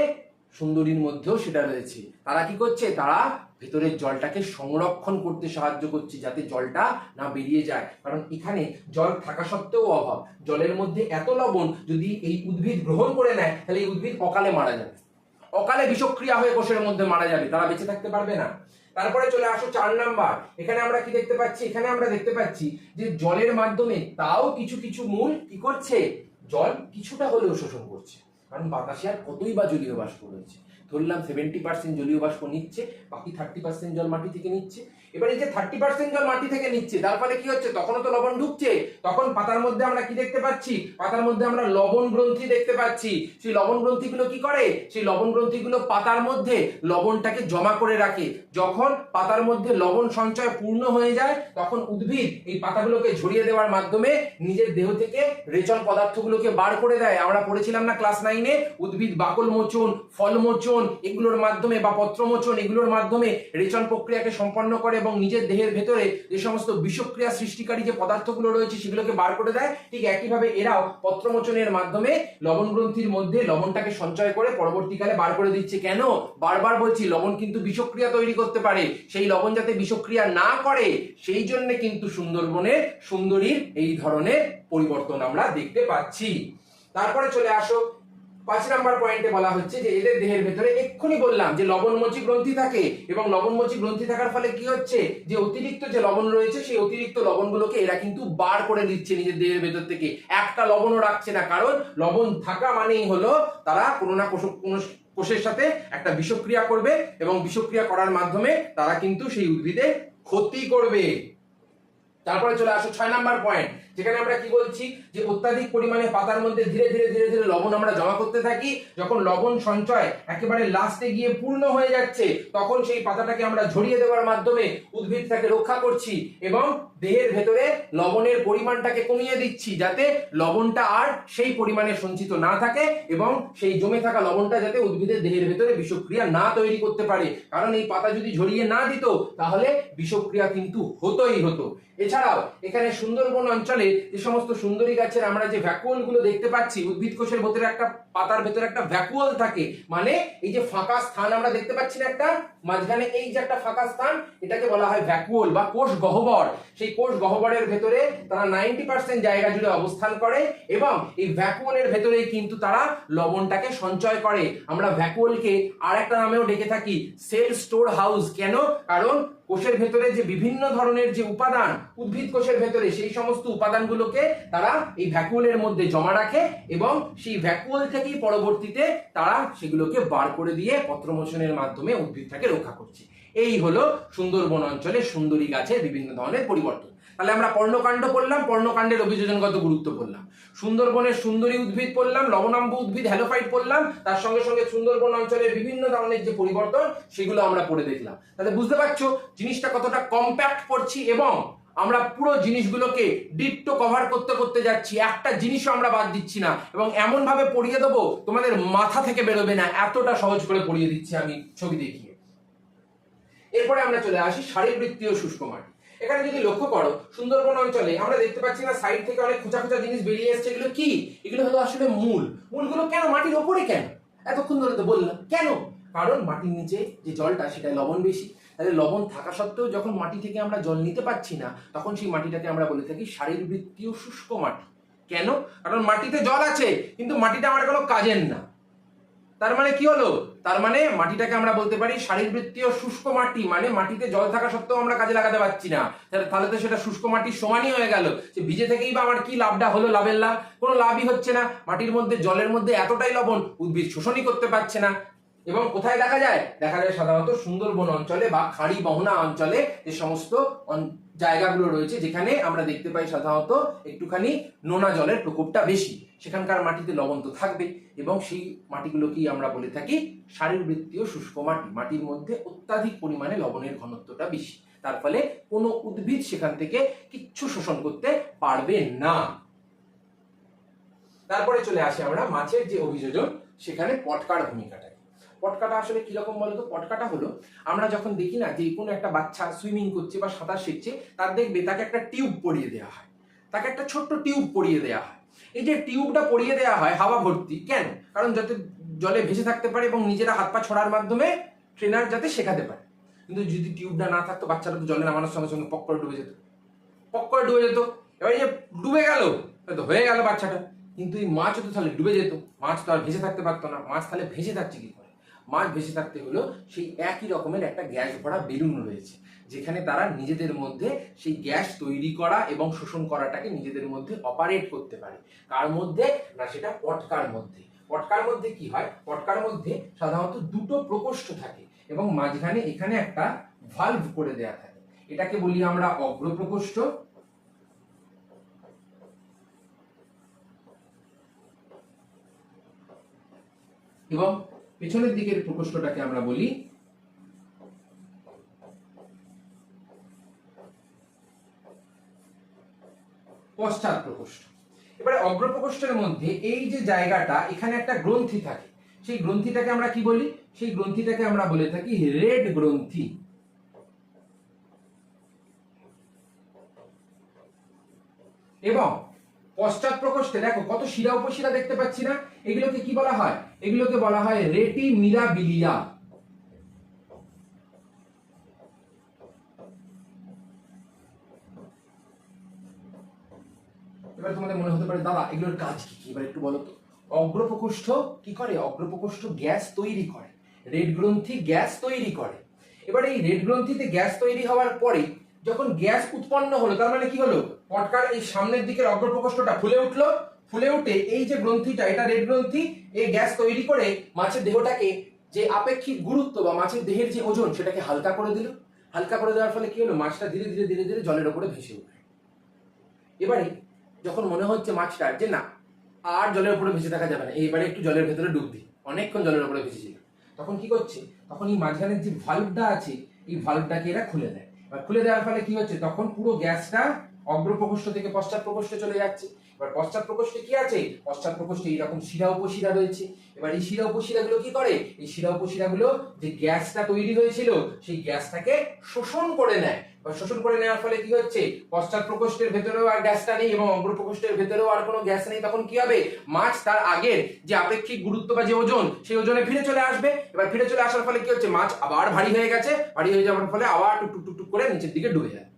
Speaker 1: সুন্দরীর মধ্যেও সেটা রয়েছে। তারা কি করছে? তারা ভেতরের জলটাকে সংরক্ষণ করতে সাহায্য করছে, যাতে জলটা না বেরিয়ে যায়, কারণ এখানে জল থাকা সত্ত্বেও অভাব। জলের মধ্যে এত লবণ যদি এই উদ্ভিদ গ্রহণ করে নেয় তাহলে এই উদ্ভিদ অকালে মারা যাবে, অকালে বিষক্রিয়া হয়ে কোষের মধ্যে মারা যাবে, তারা বেঁচে থাকতে পারবে না। তারপরে চলে আসো 4 নাম্বার। এখানে আমরা কি দেখতে পাচ্ছি? এখানে আমরা দেখতে পাচ্ছি যে জলের মাধ্যমে তাও কিছু কিছু মূল কি করছে? জল কিছুটা হলেও শোষণ করছে, কারণ বাতাসে আর কতই বা জলীয় বাষ্প রয়েছে। ধরলাম 70% জলীয় বাষ্প নিচ্ছে, বাকি 30% জল মাটি থেকে নিচ্ছে। এবার এই যে 30% জল মাটি থেকে নিচ্ছে, তার ফলে কি হচ্ছে? তখনও তো লবণ ঢুকছে, তখন পাতার মধ্যে আমরা কি দেখতে পাচ্ছি? পাতার মধ্যে আমরা লবণ গ্রন্থি দেখতে পাচ্ছি। সেই লবণ গ্রন্থিগুলো কি করে? সেই লবণ গ্রন্থিগুলো পাতার মধ্যে লবণটাকে জমা করে রাখে। যখন পাতার মধ্যে লবণ সঞ্চয় পূর্ণ হয়ে যায়, তখন উদ্ভিদ এই পাতাগুলোকে ঝরিয়ে দেওয়ার মাধ্যমে নিজের দেহ থেকে রেচন পদার্থগুলোকে বার করে দেয়। আমরা পড়েছিলাম না ক্লাস 9-এ, উদ্ভিদ বাকল মোচন, ফল মোচন এগুলোর মাধ্যমে বা পত্র মোচন এগুলোর মাধ্যমে রেচন প্রক্রিয়াকে সম্পন্ন করে এবং নিজের দেহের ভেতরে যে সমস্ত বিষক্রিয়া সৃষ্টিকারী যে পদার্থগুলো রয়েছে সেগুলোকে বার করে দেয়। ঠিক একইভাবে এরাও পত্রমোচনের মাধ্যমে লবণ গ্রন্থির মধ্যে লবণটাকে সঞ্চয় করে পরবর্তীকালে বার করে দিচ্ছে। কেন? বারবার বলছি, লবণ কিন্তু বিষক্রিয়া তৈরি করতে পারে। সেই লবণ যাতে বিষক্রিয়া না করে সেই জন্য কিন্তু সুন্দরবনে সুন্দরীর এই ধরনের পরিবর্তন আমরা দেখতে পাচ্ছি। তারপরে চলে আসো 5 নাম্বার পয়েন্টে বলা হচ্ছে যে এদের দেহের ভেতরে এক্ষুনি বললাম যে লবণমোচী গ্রন্থি থাকে, এবং লবণমোচী গ্রন্থি থাকার ফলে কি হচ্ছে? যে অতিরিক্ত যে লবণ রয়েছে সেই অতিরিক্ত লবণগুলোকে এরা কিন্তু বার করে দিচ্ছে নিজের দেহের ভেতর থেকে, একটা লবণও রাখছে না। কারণ লবণ থাকা মানেই হলো তারা কোনো না কোনো কোষের সাথে একটা বিষক্রিয়া করবে, এবং বিষক্রিয়া করার মাধ্যমে তারা কিন্তু সেই উদ্ভিদে ক্ষতি করবে। তারপরে চলে আসো 6 নাম্বার পয়েন্ট, যেখানে আমরা কি বলছি? যে অত্যাধিক পরিমাণে পাতার মধ্যে ধীরে ধীরে লবণ আমরা জমা করতে থাকি। যখন লবণ সঞ্চয় একেবারে লাস্টে গিয়ে পূর্ণ হয়ে যাচ্ছে, তখন সেই পাতাটাকে আমরা ঝরিয়ে দেওয়ার মাধ্যমে উদ্ভিদটাকে রক্ষা করছি এবং দেহের ভেতরে লবণের পরিমাণটাকে কমিয়ে দিচ্ছি, যাতে লবণটা আর সেই পরিমাণে সঞ্চিত না থাকে এবং সেই জমে থাকা লবণটা যাতে উদ্ভিদের দেহের ভেতরে বিষক্রিয়া না তৈরি করতে পারে। কারণ এই পাতা যদি ঝরিয়ে না দিত তাহলে বিষক্রিয়া কিন্তু হতোই হতো। এছাড়াও এখানে সুন্দরবন অঞ্চলে যে সমস্ত সুন্দরী গাছের আমরা যে ভ্যাকুয়াল গুলো দেখতে পাচ্ছি, উদ্ভিদ কোষের ভেতরে একটা পাতার ভেতরে একটা ভ্যাকুয়াল থাকে, মানে এই যে ফাঁকা স্থান আমরা দেখতে পাচ্ছি না একটা মাঝখানে, এই যে একটা ফাঁকা স্থান, এটাকে বলা হয় ভ্যাকুয়াল বা কোষ গহ্বর। সেই কোষ গহ্বরের ভেতরে তারা 90% জায়গা জুড়ে অবস্থান করে এবং এই ভ্যাকুয়ালের ভেতরেই কিন্তু তারা লবণটাকে সঞ্চয় করে। আমরা ভ্যাকুয়ালকে আর একটা নামেও ডেকে থাকি সেল স্টোর হাউস। কেন? কারণ কোষের ভেতরে যে বিভিন্ন ধরনের যে উপাদান উদ্ভিদ কোষের ভেতরে, সেই সমস্ত উপাদানগুলোকে তারা এই ভ্যাকুয়ালের মধ্যে জমা রাখে এবং সেই ভ্যাকুয়াল থেকেই পরবর্তীতে তারা সেগুলোকে বার করে দিয়ে পত্রমোচনের মাধ্যমে উদ্ভিদটাকে রক্ষা করছে। এই হলো সুন্দরবন অঞ্চলে সুন্দরী গাছের বিভিন্ন ধরনের পরিবর্তন। তাহলে আমরা পর্ণকাণ্ড পড়লাম, পর্ণকাণ্ডের অভিযোজনগত গুরুত্ব পড়লাম, সুন্দরবনের সুন্দরী উদ্ভিদ পড়লাম, লবণাম্ব উদ্ভিদ হ্যালোফাইট পড়লাম, তার সঙ্গে সঙ্গে সুন্দরবন অঞ্চলের বিভিন্ন ধরনের যে পরিবর্তন সেগুলো আমরা পড়ে দেখলাম। তাহলে বুঝতে পারছো জিনিসটা কতটা কম্প্যাক্ট পড়ছি এবং আমরা পুরো জিনিসগুলোকে ডিট্টো কভার করতে করতে যাচ্ছি, একটা জিনিসও আমরা বাদ দিচ্ছি না, এবং এমন ভাবে পড়িয়ে দেবো তোমাদের মাথা থেকে বেরোবে না, এতটা সহজ করে পড়িয়ে দিচ্ছি আমি ছবি দেখিয়ে। এরপরে আমরা চলে আসি শারীরবৃত্তীয় শুষ্ক মাটি। এখানে যদি লক্ষ্য করো সুন্দরবন অঞ্চলে আমরা দেখতে পাচ্ছি না সাইড থেকে অনেক খোঁচা খোঁচা জিনিস বেরিয়ে এসছে, এগুলো কি? এগুলো হলো আসলে মূল। মূলগুলো কেন মাটির ওপরে কেন? এতক্ষণ ধরে তো বললাম। কেন? কারণ মাটির নিচে যে জলটা সেটা লবণ বেশি, তাহলে লবণ থাকা সত্ত্বেও যখন মাটি থেকে আমরা জল নিতে পারছি না, তখন সেই মাটিটাকে আমরা বলে থাকি শারীরবৃত্তীয় শুষ্ক মাটি। কেন? কারণ মাটিতে জল আছে কিন্তু মাটিটা আমার কোনো কাজের না। তার মানে কি হলো? তার মানে মাটিটাকে আমরা বলতে পারি শারীরবৃত্তীয় শুষ্ক মাটি, মানে মাটিতে জল থাকা সত্ত্বেও আমরা কাজে লাগাতে পারছি না, তাহলে তো সেটা শুষ্ক মাটির সমানই হয়ে গেল। যে ভিজে থেকেই বা আমার কি লাভটা হলো? লাভের লাভ কোনো লাভই হচ্ছে না। মাটির মধ্যে জলের মধ্যে এতটাই লবণ, উদ্ভিদ শোষণই করতে পারছে না। এবং কোথায় দেখা যায়? দেখা যায় সাধারণত সুন্দরবন অঞ্চলে বা খাড়ি বহনা অঞ্চলে যে সমস্ত জায়গাগুলো রয়েছে, যেখানে আমরা দেখতে পাই সাধারণত একটুখানি নোনা জলের প্রকোপটা বেশি, সেখানকার মাটিতে লবণ তো থাকবে, এবং সেই মাটিগুলোকেই আমরা বলে থাকি শারীরবৃত্তীয় শুষ্ক মাটি। মাটির মধ্যে অত্যাধিক পরিমাণে লবণের ঘনত্বটা বেশি, তার ফলে কোনো উদ্ভিদ সেখান থেকে কিচ্ছু শোষণ করতে পারবে না। তারপরে চলে আসি আমরা মাছের যে অভিযোজন, সেখানে পটকার ভূমিকাটা। পটকাটা আসলে কিরকম বলতো? পটকাটা হলো, আমরা যখন দেখি না যে কোনো একটা বাচ্চা সুইমিং করছে বা সাঁতার শিখছে, তার দেখবে তাকে একটা টিউব পরিয়ে দেওয়া হয়, তাকে একটা ছোট্ট টিউব পরিয়ে দেওয়া হয়। এই যে টিউবটা পরিয়ে দেওয়া হয় হাওয়া ভর্তি, কেন? কারণ যাতে জলে ভেসে থাকতে পারে এবং নিজেরা হাত পা ছড়ার মাধ্যমে ট্রেনার যাতে শেখাতে পারে। কিন্তু যদি টিউবটা না থাকতো, বাচ্চাটা তো জলে নামানোর সঙ্গে সঙ্গে পক করে ডুবে যেত, পক করে ডুবে যেত। এবার এই যে ডুবে গেল, তো হয়ে গেল বাচ্চাটা, কিন্তু এই মাছও তো তাহলে ডুবে যেত, মাছ তো আর ভেসে থাকতে পারতো না। মাছ তাহলে ভেসে থাকছে কি করে? মাছ ভেসে থাকতে হলো সেই একই রকমের একটা গ্যাস ভরা বেলুন রয়েছে, যেখানে তারা নিজেদের মধ্যে সেই গ্যাস তৈরি করা এবং শোষণ করাটাকে নিজেদের মধ্যে অপারেট করতে পারে। কার মধ্যে? না, সেটা পটকার মধ্যে। পটকার মধ্যে কি হয়? পটকার মধ্যে সাধারণত দুটো প্রকোষ্ঠ থাকে এবং মাঝখানে এখানে একটা ভালভ করে দেয়া থাকে। এটাকে বলি আমরা অগ্র প্রকোষ্ঠ, এবং পেছনের দিকের প্রকোষ্ঠটাকে আমরা বলি পশ্চাৎ প্রকোষ্ঠ। এবারে অগ্র প্রকোষ্ঠের মধ্যে এই যে জায়গাটা, এখানে একটা গ্রন্থি থাকে। সেই গ্রন্থিটাকে আমরা কি বলি? সেই গ্রন্থিটাকে আমরা বলে থাকি রেড গ্রন্থি। এবং পশ্চাৎ প্রকোষ্ঠে দেখো কত শিরা উপশিরা দেখতে পাচ্ছি না? এগুলোকে কি বলা হয়? এগুলোকে বলা হয় রেটি মিরাবিলিয়া। এবার তোমাদের মনে হতে পারে, দাদা এগুলোর কাজ কি? এবার একটু বলো তো। অগ্রপ্রকোষ্ঠ কি করে? অগ্রপ্রকোষ্ঠ গ্যাস তৈরি করে, রেড গ্রন্থি গ্যাস তৈরি করে। এবার এই রেড গ্রন্থিতে গ্যাস তৈরি হওয়ার পরে যখন গ্যাস উৎপন্ন হলো, তার মানে কি হলো? পটকার এই সামনের দিকের অগ্রপ্রকোষ্ঠটা ফুলে উঠলো, ফুলে উঠে এই যে গ্রন্থিটা, এটা রেড গ্রন্থি, এই গ্যাস তৈরি করে মাছের দেহটাকে, যে আপেক্ষিক গুরুত্ব বা মাছের দেহের যে ওজন, সেটাকে হালকা করে দিল। হালকা করে দেওয়ার ফলে কি হলো? মাছটা ধীরে ধীরে ধীরে ধীরে জলের উপরে ভেসে উঠে। এবারে যখন মনে হচ্ছে মাছটার যে না, আর জলের উপরে ভেসে থাকা যাবে না, এইবারে একটু জলের ভেতরে ডুব দিই, অনেকক্ষণ জলের উপরে ভেসেছিল, তখন কি করছে? তখন এই মাঝখানের যে ভালভটা আছে, এই ভালভটাকে এরা খুলে দেয়। এবার খুলে দেওয়ার ফলে কি হচ্ছে? তখন পুরো গ্যাসটা অগ্র প্রকোষ্ঠ থেকে পশ্চাৎ প্রকোষ্ঠে চলে যাচ্ছে। এবার পশ্চাৎ প্রকোষ্ঠে কি আছে? পশ্চাৎ প্রকোষ্ঠে এইরকম শিরা উপশিরা রয়েছে। এবার এই শিরা উপশিরা গুলো কি করে? এই শিরা উপশিরা গুলো যে গ্যাসটা তৈরি হয়েছিল, সেই গ্যাসটাকে শোষণ করে নেয়। শোষণ করে নেওয়ার ফলে কি হচ্ছে? পশ্চাৎ প্রকোষ্ঠের ভেতরেও আর গ্যাসটা নেই এবং অগ্র প্রকোষ্ঠের ভেতরেও আর কোনো গ্যাস নেই। তখন কি হবে? মাছ তার আগের যে আপেক্ষিক গুরুত্ব বা যে ওজন, সেই ওজনে ফিরে চলে আসবে। এবার ফিরে চলে আসার ফলে কি হচ্ছে? মাছ আবার ভারী হয়ে গেছে, ভারী হয়ে যাওয়ার ফলে আবার টুক টুক টুক করে নিচের দিকে ডুবে যায়।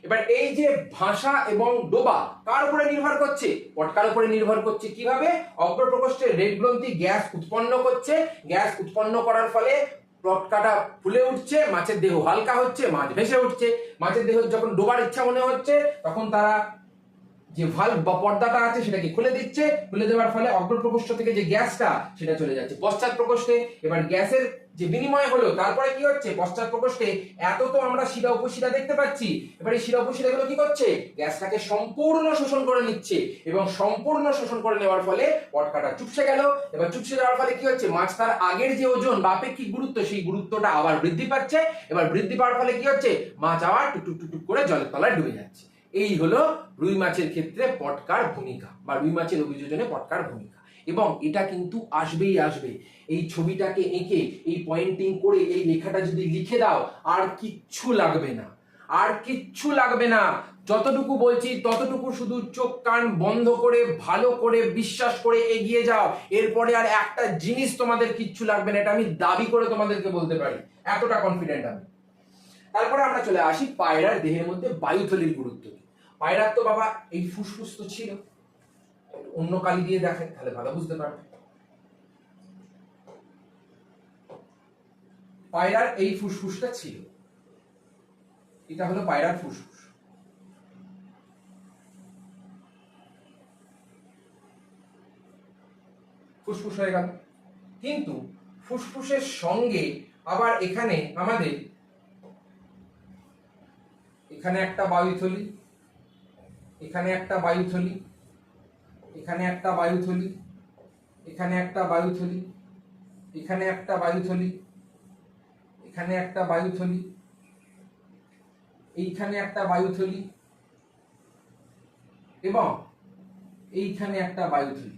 Speaker 1: এবার এই যে ভাষা এবং ডোবা কার উপরে নির্ভর করছে? পটকার উপরে নির্ভর করছে। কিভাবে? অগ্র প্রকোষ্ঠে রেড গ্রন্থি গ্যাস উৎপন্ন করছে, গ্যাস উৎপন্ন করার ফলে পটকাটা ফুলে উঠছে, মাছের দেহ হালকা হচ্ছে, মাছ ভেসে উঠছে। মাছের দেহ যখন ডোবার ইচ্ছা মনে হচ্ছে, তখন তারা যে ভালভ বা পর্দাটা আছে সেটাকে খুলে দিচ্ছে। খুলে দেওয়ার ফলে অগ্র প্রকোষ্ঠ থেকে যে গ্যাসটা, সেটা চলে যাচ্ছে পশ্চাৎ প্রকোষ্ঠে। এবার গ্যাসের যে বিনিময় হলো, তারপরে কি হচ্ছে? পশ্চাৎ প্রকোষ্ঠে এত তো আমরা শিরা উপশিরা দেখতে পাচ্ছি। এবার এই শিরা উপশিরা গুলো কি করছে? গ্যাসটাকে সম্পূর্ণ শোষণ করে নিচ্ছে, এবং সম্পূর্ণ শোষণ করে নেওয়ার ফলে পটকাটা চুপসে গেল। এবার চুপসে যাওয়ার ফলে কি হচ্ছে? মাছ তার আগের যে ওজন বা আপেক্ষিক গুরুত্ব, সেই গুরুত্বটা আবার বৃদ্ধি পাচ্ছে। এবার বৃদ্ধি পাওয়ার ফলে কি হচ্ছে? মাছ আবার টুক টুক টুক করে জলের তলায় ডুবে যাচ্ছে। এই হলো রুই মাছের ক্ষেত্রে পটকার ভূমিকা, বা রুই মাছের অভিযোজনে পটকার ভূমিকা। এবং এটা কিন্তু আসবেই আসবে। এই ছবিটাকে এঁকে, এই পয়েন্টিং করে এই লেখাটা যদি লিখে দাও, আর কিচ্ছু লাগবে না, আর কিচ্ছু লাগবে না। যতটুকু বলছি ততটুকু শুধু চোখ কান বন্ধ করে ভালো করে বিশ্বাস করে এগিয়ে যাও, এরপরে আর একটা জিনিস তোমাদের কিচ্ছু লাগবে না, এটা আমি দাবি করে তোমাদেরকে বলতে পারি, এতটা কনফিডেন্ট আমি। তারপরে আমরা চলে আসি পায়রার দেহের মধ্যে বায়ুথলির গুরুত্ব কি। পায়রার তো বাবা এই ফুসফুস তো ছিল, অন্য কালি দিয়ে দেখেন তাহলে ভালো বুঝতে পারবে। পায়রার এই ফুসফুসটা ছিল, এটা হলো পায়রার ফুসফুস। ফুসফুস হয়ে গেল, কিন্তু ফুসফুসের সঙ্গে আবার এখানে আমাদের এখানে একটা বায়ুথলি, এখানে একটা বায়ুথলি, এখানে একটা বায়ুথলি, এখানে একটা বায়ুথলি, এখানে একটা বায়ুথলি, এখানে একটা বায়ুথলি, এইখানে একটা বায়ুথলি এবং এইখানে একটা বায়ুথলি।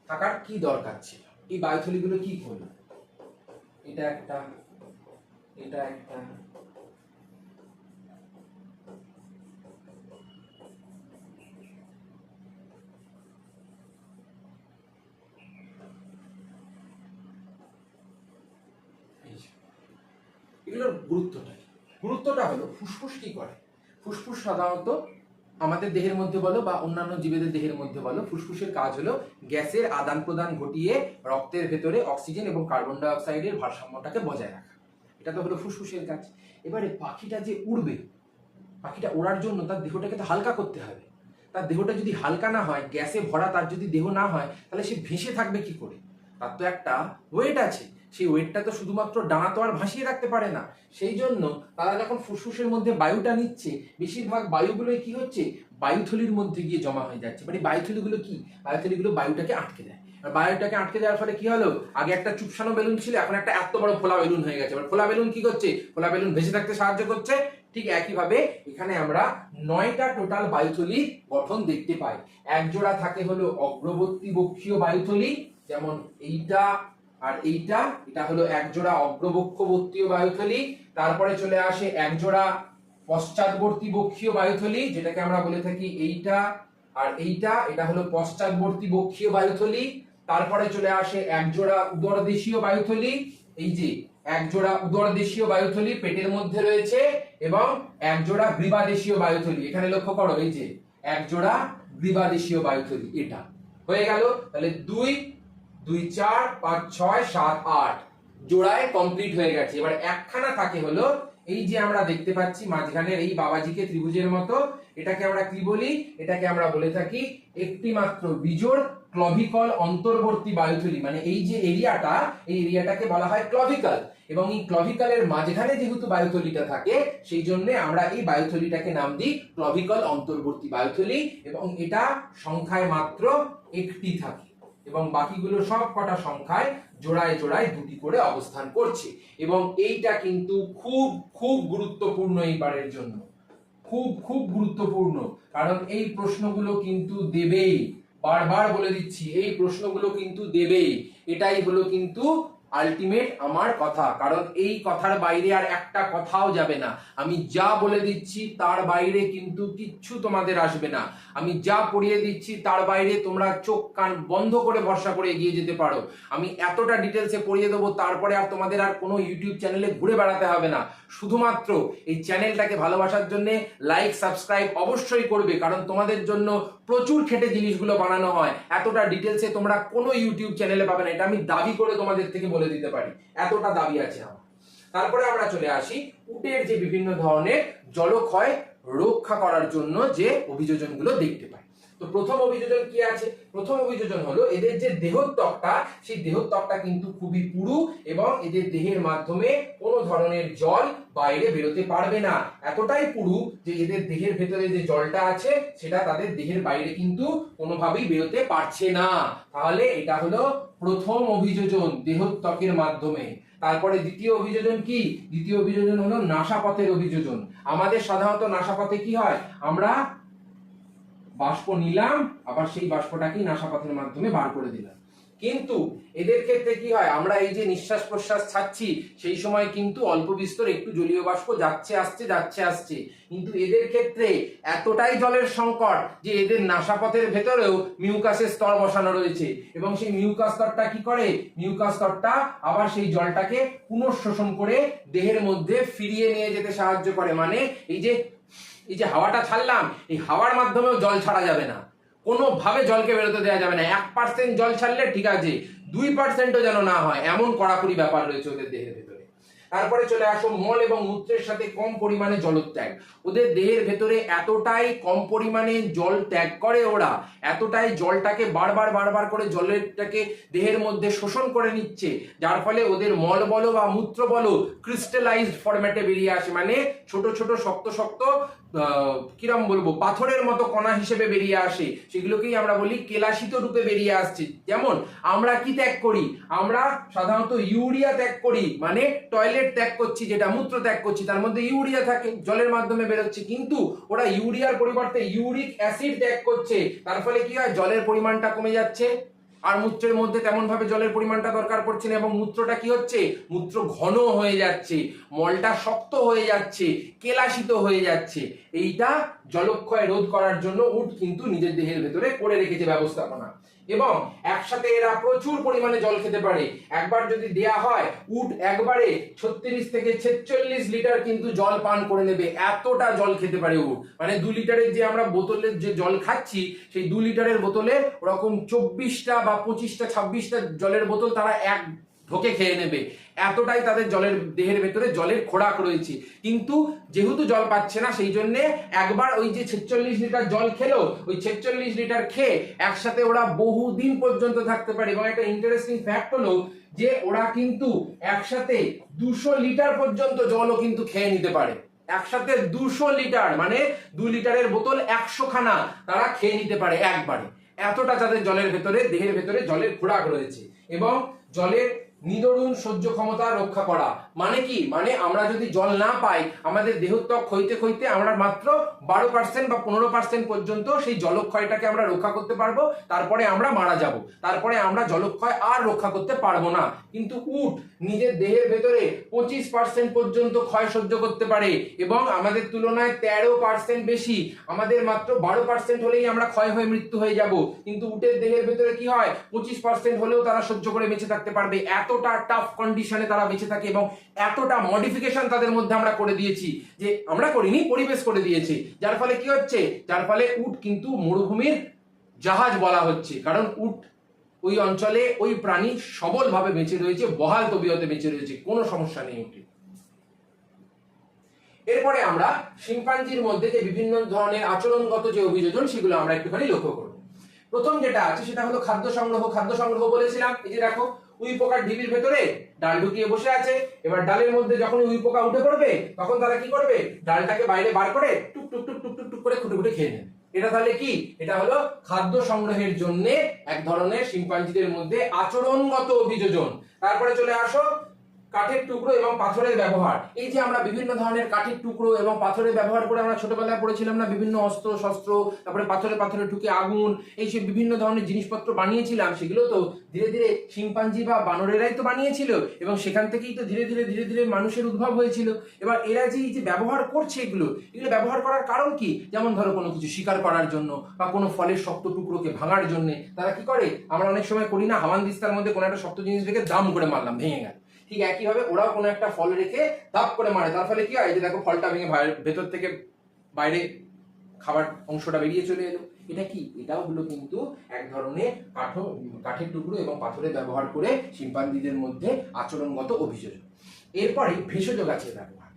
Speaker 1: থাকার কি দরকার ছিল? এই বায়ুথলিগুলো কি করলো? এটা একটা, এটা একটা, এগুলোর গুরুত্বটা হলো ফুসফুস কি করে? ফুসফুস সাধারণত আমাদের দেহের মধ্যে বলো বা অন্যান্য জীবেদের দেহের মধ্যে বলো, ফুসফুসের কাজ হলো গ্যাসের আদান প্রদান ঘটিয়ে রক্তের ভেতরে অক্সিজেন এবং কার্বন ডাই অক্সাইডের ভারসাম্যটাকে বজায় রাখা, এটা তো হলো ফুসফুসের কাজ। এবারে পাখিটা যে উড়বে, পাখিটা ওড়ার জন্য তার দেহটাকে তো হালকা করতে হবে। তার দেহটা যদি হালকা না হয়, গ্যাসে ভরা তার যদি দেহ না হয়, তাহলে সে ভেসে থাকবে কি করে? তার তো একটা ওয়েট আছে, সেই ওয়েটটা তো শুধুমাত্র ডানা তো আর ভাসিয়ে রাখতে পারে না। সেই জন্য তারা যখন ফুসফুসের মধ্যে বায়ুটা নিচ্ছে, বেশিরভাগ বায়ুগুলোই কি হচ্ছে, বায়ুথলির মধ্যে গিয়ে জমা হয়ে যাচ্ছে। মানে বায়ুথলিগুলো কি, বায়ুথলিগুলো বায়ুটাকে আটকে দেয়। আর বায়ুটাকে আটকে দেওয়ার ফলে কি হলো, আগে একটা চুপসানো বেলুন ছিল, এখন একটা এত বড় ফোলা বেলুন হয়ে গেছে। এবার ফোলা বেলুন কি করছে, ফোলা বেলুন ভেসে থাকতে সাহায্য করছে। ঠিক একইভাবে এখানে আমরা 9টা টোটাল বায়ুথলির গঠন দেখতে পাই। এক জোড়া থাকে হলো অগ্রবর্তী বক্ষীয় বায়ুথলি, যেমন এইটা আর এইটা, এটা হলো এক জোড়া অগ্রবক্ষবর্তীয় বায়ুথলি। তারপরে চলে আসে এক জোড়া পশ্চাৎবর্তী বক্ষীয় বায়ুথলি, যেটাকে আমরা বলে থাকি এইটা আর এইটা, এটা হলো পশ্চাৎবর্তী বক্ষীয় বায়ুথলি। তারপরে চলে আসে এক জোড়া উদরদেশীয় বায়ুথলি, এই যে এক জোড়া উদরদেশীয় বায়ুথলি পেটের মধ্যে রয়েছে, এবং এক জোড়া গ্রীবাদেশীয় বায়ুথলি। এখানে লক্ষ্য করো, এই যে এক জোড়া গ্রীবাদেশীয় বায়ুথলি, এটা হয়ে গেল। তাহলে 2 2 4 5 6 7 8 জোড়ায় কমপ্লিট হয়ে গেছে। এবার একখানা থাকে হলো এই যে আমরা দেখতে পাচ্ছি মাঝখানের এই বাবাজিকে ত্রিভুজের মতো, এটাকে আমরা কি বলি, এটাকে আমরা বলে থাকি একটি মাত্র বিজোড় ক্লভিকল অন্তর্বর্তী বায়ুথলি। মানে এই যে এরিয়াটা, এই এরিয়াটাকে বলা হয় ক্লভিকল, এবং এই ক্লভিকলের মাঝখানে যেহেতু বায়ুথলিটা থাকে, সেই জন্য আমরা এই বায়ুথলিটাকে নাম দিই ক্লভিকল অন্তর্বর্তী বায়ুথলি, এবং এটা সংখ্যায় মাত্র একটি থাকে, এবং বাকিগুলো সব কটা সংখ্যায় জোড়ায় জোড়ায় দুটি করে অবস্থান করছে। এবং এইটা কিন্তু খুব খুব গুরুত্বপূর্ণ এইবারের জন্য, খুব খুব গুরুত্বপূর্ণ, কারণ এই প্রশ্নগুলো কিন্তু দেবেই, বারবার বলে দিচ্ছি এই প্রশ্নগুলো কিন্তু দেবেই। এটাই হলো কিন্তু আলটিমেট আমার কথা, কারণ এই কথার বাইরে আর একটা কথাও যাবে না। আমি যা বলে দিচ্ছি তার বাইরে কিন্তু কিচ্ছু তোমাদের আসবে না। আমি যা পড়িয়ে দিচ্ছি তার বাইরে তোমরা চোখ কান বন্ধ করে ভরসা করে এগিয়ে যেতে পারো। আমি এতটা ডিটেলসে পড়িয়ে দেবো, তারপরে আর তোমাদের আর কোনো ইউটিউব চ্যানেলে ঘুরে বেড়াতে হবে না। শুধুমাত্র এই চ্যানেলটাকে ভালোবাসার জন্য লাইক সাবস্ক্রাইব অবশ্যই করবে, কারণ তোমাদের জন্য প্রচুর খেটে জিনিসগুলো বানানো হয়। এতটা ডিটেলসে তোমরা কোনো ইউটিউব চ্যানেলে পাবে না, এটা আমি দাবি করে তোমাদের থেকে বলে দিতে পারি, এতটা দাবি আছে আমার। তারপরে আমরা চলে আসি উটের যে বিভিন্ন ধরনের জলক্ষয় রক্ষা করার জন্য যে অভিযোজনগুলো দেখতে পাই। তো প্রথম অভিযোজন কি আছে? প্রথম অভিযোজন হলো এদের যে দেহত্বকটা, সেই দেহত্বকটা কিন্তু খুবই পুরু, এবং এদের দেহের মাধ্যমে কোনো ধরনের জল বাইরে বেরোতে পারবে না। এতটাই পুরু যে এদের দেহের ভেতরে যে জলটা আছে সেটা তাদের দেহের বাইরে কিন্তু কোনোভাবেই বেরোতে পারছে না। তাহলে এটা হলো প্রথম অভিযোজন, দেহত্বকের মাধ্যমে। তারপরে দ্বিতীয় অভিযোজন কি? দ্বিতীয় অভিযোজন হলো নাসাপথের অভিযোজন। আমাদের সাধারণত নাসাপথে কি হয়, আমরা বাষ্প নিলাম, আবার সেই বাষ্পটাকেই নাসাপথের মাধ্যমে বার করে দিলাম। কিন্তু এদের ক্ষেত্রে কি হয়, আমরা এই যে নিঃশ্বাস প্রশ্বাস ছাড়ছি সেই সময় কিন্তু অল্প বিস্তর একটু জলীয় বাষ্প যাচ্ছে আসছে, কিন্তু এদের ক্ষেত্রে এতটাই জলের সংকট যে এদের নাসাপথের ভেতরেও মিউকাসের স্তর বসানো রয়েছে, এবং সেই মিউকাস স্তরটা কি করে, মিউকাস স্তরটা আবার সেই জলটাকে পুনঃশোষণ করে দেহের মধ্যে ফিরিয়ে নিয়ে যেতে সাহায্য করে। মানে এই যে হাওয়াটা ছাড়লাম, এই হাওয়ার মাধ্যমেও জল ছাড়া যাবে না, কোনোভাবে জলকে বেরোতে দেওয়া যাবে না। 1% জল ছাড়লে ঠিক আছে, 2%ও যেন না হয়, এমন কড়াকড়ি ব্যাপার রয়েছে ওদের দেহের ভেতরে। তারপরে চলে আসো মল এবং মূত্রের সাথে কম পরিমাণে জলত্যাগ। ওদের দেহের ভেতরে এতটাই কম পরিমাণে জল ত্যাগ করে ওরা, এতটাই জলটাকে বারবার করে জলেরটাকে দেহের মধ্যে শোষণ করে নিচ্ছে, যার ফলে ওদের মল বলো বা মূত্র বলো ক্রিস্টালাইজড ফরম্যাটে বেরিয়ে আসে, মানে ছোট ছোট শক্ত কিরম বলবো, পাথরের মতো কণা হিসেবে বেরিয়ে আসে, সেগুলোকেই আমরা বলি কেলাসিত রূপে বেরিয়ে আসছে। যেমন আমরা কি ত্যাগ করি, আমরা সাধারণত ইউরিয়া ত্যাগ করি, মানে টয়লেট ত্যাগ করছি, যেটা মূত্র ত্যাগ করছি তার মধ্যে ইউরিয়া থাকে, জলের মাধ্যমে বেরোচ্ছে, কিন্তু ওরা ইউরিয়ার পরিবর্তে ইউরিক অ্যাসিড ত্যাগ করছে, তার ফলে কি হয়, জলের পরিমাণটা কমে যাচ্ছে, আর মূত্রের মধ্যে তেমন ভাবে জলের পরিমাণটা দরকার পড়ছে না, এবং মূত্রটা কি হচ্ছে, মূত্র ঘন হয়ে যাচ্ছে, মলটা শক্ত হয়ে যাচ্ছে, কেলাসিত হয়ে যাচ্ছে। এইটা জলক্ষয় রোধ করার জন্য উট কিন্তু নিজের দেহের ভেতরে করে রেখেছে ব্যবস্থাপনা। এবং একসাথে এরা প্রচুর পরিমাণে জল খেতে পারে। একবার যদি দেয়া হয়, উট একবারে 36 থেকে 46 লিটার কিন্তু জল পান করে নেবে, এতটা জল খেতে পারে উট। মানে 2 লিটারের যে আমরা বোতলের যে জল খাচ্ছি, সেই 2 লিটারের বোতলে ওরকম 24টা বা 25টা 26টা জলের বোতল তারা এক ঢোকে খেয়ে নেবে, এতটাই তাদের জলের দেহের ভেতরে জলের খোরাক রয়েছে। কিন্তু যেহেতু জল পাচ্ছে না, সেই জন্য একবার ওই যে 46 লিটার জল খেলো, ওই 46 লিটার খেয়ে একসাথে ওরা বহুদিন পর্যন্ত থাকতে পারে। এবং একটা ইন্টারেস্টিং ফ্যাক্ট হলো যে ওরা কিন্তু একসাথে 200 লিটার পর্যন্ত জলও কিন্তু খেয়ে নিতে পারে। একসাথে 200 লিটার মানে 2 লিটারের বোতল 100 খানা তারা খেয়ে নিতে পারে একবারে, এতটা তাদের জলের ভেতরে দেহের ভেতরে জলের খোরাক রয়েছে। এবং জলের নিদরুন সহ্য ক্ষমতা রক্ষা করা মানে কি, মানে আমরা যদি জল না পাই, আমাদের দেহত্বক ক্ষইতে আমরা মাত্র 12% বা 15% পর্যন্ত সেই জলক্ষয়টাকে আমরা রক্ষা করতে পারবো, তারপরে আমরা মারা যাব, তারপরে আমরা জলক্ষয় আর রক্ষা করতে পারবো না। কিন্তু উট নিজের দেহের ভেতরে 25% পর্যন্ত ক্ষয় সহ্য করতে পারে, এবং আমাদের তুলনায় 13% বেশি, আমাদের মাত্র 12% হলেই আমরা ক্ষয় হয়ে মৃত্যু হয়ে যাব, কিন্তু উটের দেহের ভেতরে কি হয়, 25% হলেও তারা সহ্য করে বেঁচে থাকতে পারবে। এতটা টাফ কন্ডিশনে তারা বেঁচে থাকে, এবং এতটা মডিফিকেশন তাদের মধ্যে আমরা করে দিয়েছি, যে আমরা করিনি, পরিবেশ করে দিয়েছে, যার ফলে কি হচ্ছে, যার ফলে উট কিন্তু মরুভূমির জাহাজ বলা হচ্ছে, কারণ উট ওই অঞ্চলে ওই প্রাণী সবলভাবে বেঁচে রয়েছে, বহাল তবিয়তে বেঁচে রয়েছে, কোনো সমস্যা নেই উঠে। এরপরে আমরা শিম্পাঞ্জির মধ্যে যে বিভিন্ন ধরনের আচরণগত যে অভিযোজন, সেগুলো আমরা একটুখানি লক্ষ্য করব। প্রথম যেটা আছে সেটা হলো খাদ্য সংগ্রহ বলেছিলাম। এই যে দেখো, উই পোকার ঢিবির ভেতরে ডাল ঢুকিয়ে বসে আছে, এবার ডালের মধ্যে যখন উই পোকা উঠে পড়বে, তখন তারা কি করবে, ডালটাকে বাইরে বার করে টুক টুক টুক টুক টুক টুক করে খুঁটে খেয়ে নেবে। এটা তাহলে কি, এটা হলো খাদ্য সংগ্রহের জন্য এক ধরনের শিম্পাঞ্জিদের মধ্যে আচরণগত অভিযোজন। তারপরে চলে আসো কাঠের টুকরো এবং পাথরের ব্যবহার। এই যে আমরা বিভিন্ন ধরনের কাঠের টুকরো এবং পাথরের ব্যবহার করে আমরা ছোটবেলায় পড়েছিলাম না, বিভিন্ন অস্ত্র শস্ত্র, তারপরে পাথরে ঢুকে আগুন, এই সব বিভিন্ন ধরনের জিনিসপত্র বানিয়েছিলাম, সেগুলো তো ধীরে ধীরে শিম্পাঞ্জি বা বানরেরাই তো বানিয়েছিল, এবং সেখান থেকেই তো ধীরে ধীরে মানুষের উদ্ভব হয়েছিল। এবার এরা যে এই যে ব্যবহার করছে, এগুলো ব্যবহার করার কারণ কি, যেমন ধরো কোনো কিছু শিকার করার জন্য বা কোনো ফলের শক্ত টুকরোকে ভাঙার জন্য তারা কি করে, আমরা অনেক সময় করি না, হামানদিস্তার মধ্যে কোনো একটা শক্ত জিনিস রেখে দাম করে মারলাম, ভেঙে গেল, ঠিক একইভাবে ওরাও কোনো একটা ফল রেখে দাপ করে মারে, তার ফলে কি হয়, যে দেখো ফলটা ভেঙে ভেতর থেকে বাইরে খাবার অংশটা বেরিয়ে চলে এলো। এটা কি, এটাও হলো কিন্তু এক ধরনের কাঠের টুকরো এবং পাথরের ব্যবহার করে শিম্পাঞ্জিদের মধ্যে আচরণগত অভিযোজন। এরপরে ভেষজ গাছের ব্যবহার।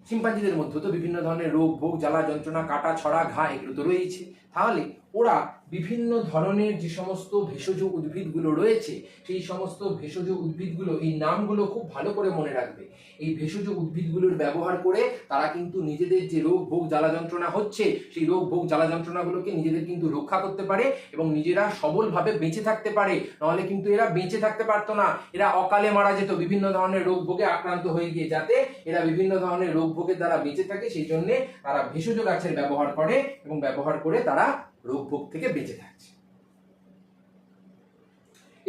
Speaker 1: শিম্পাঞ্জিদের মধ্যে তো বিভিন্ন ধরনের রোগ ভোগ জ্বালা যন্ত্রণা কাটা ছড়া ঘা এগুলো তো রয়েছে, তাহলে ওরা বিভিন্ন ধরনের যে সমস্ত ভেষজ উদ্ভিদগুলো রয়েছে, সেই সমস্ত ভেষজ উদ্ভিদগুলো, এই নামগুলো খুব ভালো করে মনে রাখবে। এই ভেষজ উদ্ভিদগুলোর ব্যবহার করে তারা কিন্তু নিজেদের যে রোগ ভোগ জ্বালা যন্ত্রণা হচ্ছে, সেই রোগ ভোগ জ্বালা যন্ত্রণাগুলোকে নিজেদের কিন্তু রক্ষা করতে পারে এবং নিজেরা সবলভাবে বেঁচে থাকতে পারে। নাহলে কিন্তু এরা বেঁচে থাকতে পারতো না, এরা অকালে মারা যেত বিভিন্ন ধরনের রোগ ভোগে আক্রান্ত হয়ে গিয়ে। যাতে এরা বিভিন্ন ধরনের রোগ ভোগের দ্বারা বেঁচে থাকে, সেই জন্য তারা ভেষজ গাছের ব্যবহার করে এবং ব্যবহার করে তারা রোগ ভোগ থেকে বেঁচে থাকছে।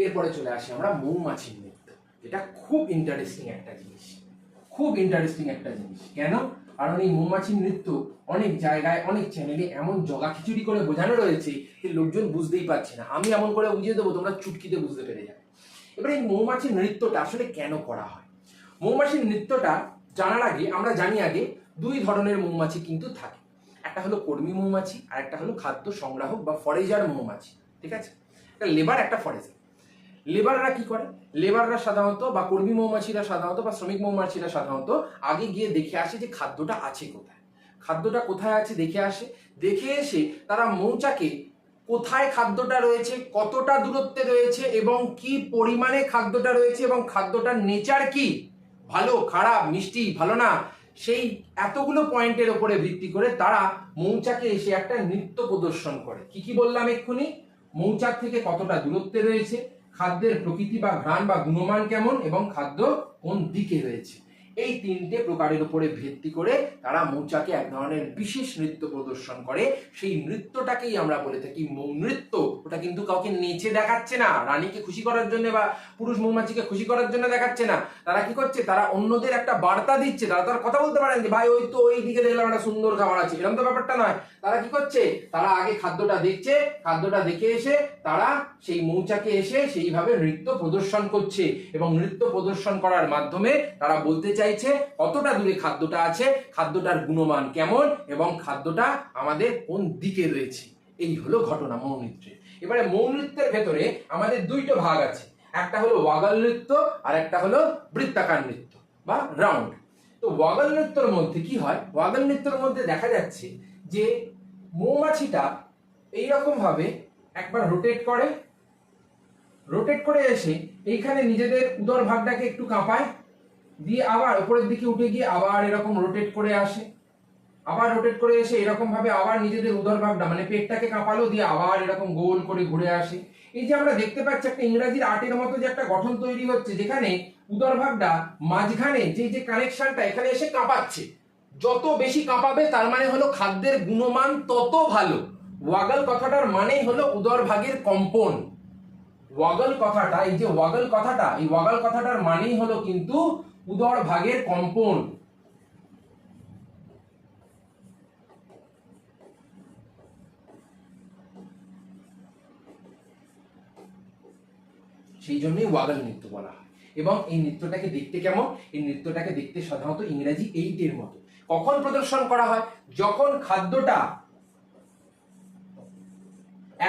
Speaker 1: এরপরে চলে আসি আমরা মৌমাছির নৃত্য, এটা খুব ইন্টারেস্টিং একটা জিনিস, খুব ইন্টারেস্টিং একটা জিনিস। কেন? কারণ এই মৌমাছির নৃত্য অনেক জায়গায় অনেক চ্যানেলে এমন জগা খিচুড়ি করে বোঝানো রয়েছে যে লোকজন বুঝতেই পারছে না। আমি এমন করে বুঝিয়ে দেবো তোমরা চুটকিতে বুঝতে পেরে যাবে। এবারে এই মৌমাছির নৃত্যটা আসলে কেন করা হয়? মৌমাছির নৃত্যটা জানার আগে আমরা জানি আগে দুই ধরনের মৌমাছি কিন্তু থাকে, একটা হলো কর্মী মৌমাছি আর একটা হলো খাদ্য সংগ্রাহক বা ফরেজার মৌমাছি। ঠিক আছে, একটা লেবার একটা ফরেজার। লেবাররা কি করে? লেবাররা সাধারণত বা কর্মী মৌমাছিরা সাধারণত বা শ্রমিক মৌমাছিরা সাধারণত আগে গিয়ে দেখে আসে যে খাদ্যটা আছে কোথায়, খাদ্যটা কোথায় আছে দেখে আসে। দেখে এসে তারা মৌচাকে কোথায় খাদ্যটা রয়েছে, কতটা দূরত্বে রয়েছে এবং কি পরিমাণে খাদ্যটা রয়েছে এবং খাদ্যটার নেচার কি, ভালো খারাপ মিষ্টি ভালো না, সেই এতগুলো পয়েন্টের উপরে ভিত্তি করে তারা মৌচাকে এসে একটা নৃত্য প্রদর্শন করে। কি কি বললাম এক্ষুনি? মৌচাক থেকে কতটা দূরত্বে রয়েছে, খাদ্যের প্রকৃতি বা ঘ্রাণ বা গুণমান কেমন এবং খাদ্য কোন দিকে রয়েছে, এই তিনটে প্রকারের উপরে ভিত্তি করে তারা মৌচাকে এক ধরনের বিশেষ নৃত্য প্রদর্শন করে। সেই নৃত্যটাকেই আমরা বলে থাকি মৌ নৃত্য। ওটা কিন্তু কাউকে নেচে দেখাচ্ছে না, রানীকে খুশি করার জন্য বা পুরুষ মৌমাছিকে খুশি করার জন্য দেখাচ্ছে না। তারা কি করছে? তারা অন্যদের একটা বার্তা দিচ্ছে। তারা তো আর কথা বলতে পারেন যে ভাই ওই তো ওই দিকে দেখলাম একটা সুন্দর খাবার আছে, এরকম তো ব্যাপারটা নয়। তারা কি করছে? তারা আগে খাদ্যটা দেখছে, খাদ্যটা দেখে এসে তারা সেই মৌচাকে এসে সেইভাবে নৃত্য প্রদর্শন করছে এবং নৃত্য প্রদর্শন করার মাধ্যমে তারা বলতে চাইছে কতটা দূরে খাদ্যটা আছে, খাদ্যটার গুণমান কেমন এবং খাদ্যটা আমাদের কোন দিকে রয়েছে। এই হলো ঘটনা মৌ নৃত্যের। এবারে মৌ নৃত্যের ভেতরে আমাদের দুইটা ভাগ আছে, একটা হলো ওয়াগল নৃত্য আর একটা হলো বৃত্তাকার নৃত্য বা রাউন্ড। তো ওয়াগল নৃত্যের মধ্যে কি হয়? ওয়াগল নৃত্যের মধ্যে দেখা যাচ্ছে যে মৌমাছিটা এইরকম ভাবে একবার রোটেট করে, রোটেট করে এসে এইখানে নিজেদের উদর ভাগটাকে একটু কাঁপায়, দিয়ে আবার উপরের দিকে উঠে গিয়ে আবার এরকম রোটেট করে আসে, আবার রোটেট করে এসে এরকম ভাবে আবার নিজেদের উদর ভাগটা মানে পেটটাকে কাঁপালো, দিয়ে আবার এরকম গোল করে ঘুরে আসে। এই যে আমরা দেখতে পাচ্ছি একটা ইংরাজির আর্টের মতো যে একটা গঠন তৈরি হচ্ছে, যেখানে উদর ভাগটা মাঝখানে যে যে কানেকশনটা এখানে এসে কাঁপাচ্ছে। যত বেশি কাঁপাবে তার মানে হলো খাদ্যের গুণমান তত ভালো। ওয়াগল কথাটার মানেই হলো উদর ভাগের কম্পন। ওয়াগল কথাটা, এই যে ওয়াগল কথাটা, এই ওয়াগল কথাটার মানেই হলো কিন্তু উদর ভাগের কম্পন। সেই জন্যই ওয়াগল নৃত্য বলা হয়। এবং এই নৃত্যটাকে দেখতে কেমন? এই নৃত্যটাকে দেখতে সাধারণত ইংরেজি 8 মতো। কখন প্রদর্শন করা হয়? যখন খাদ্যটা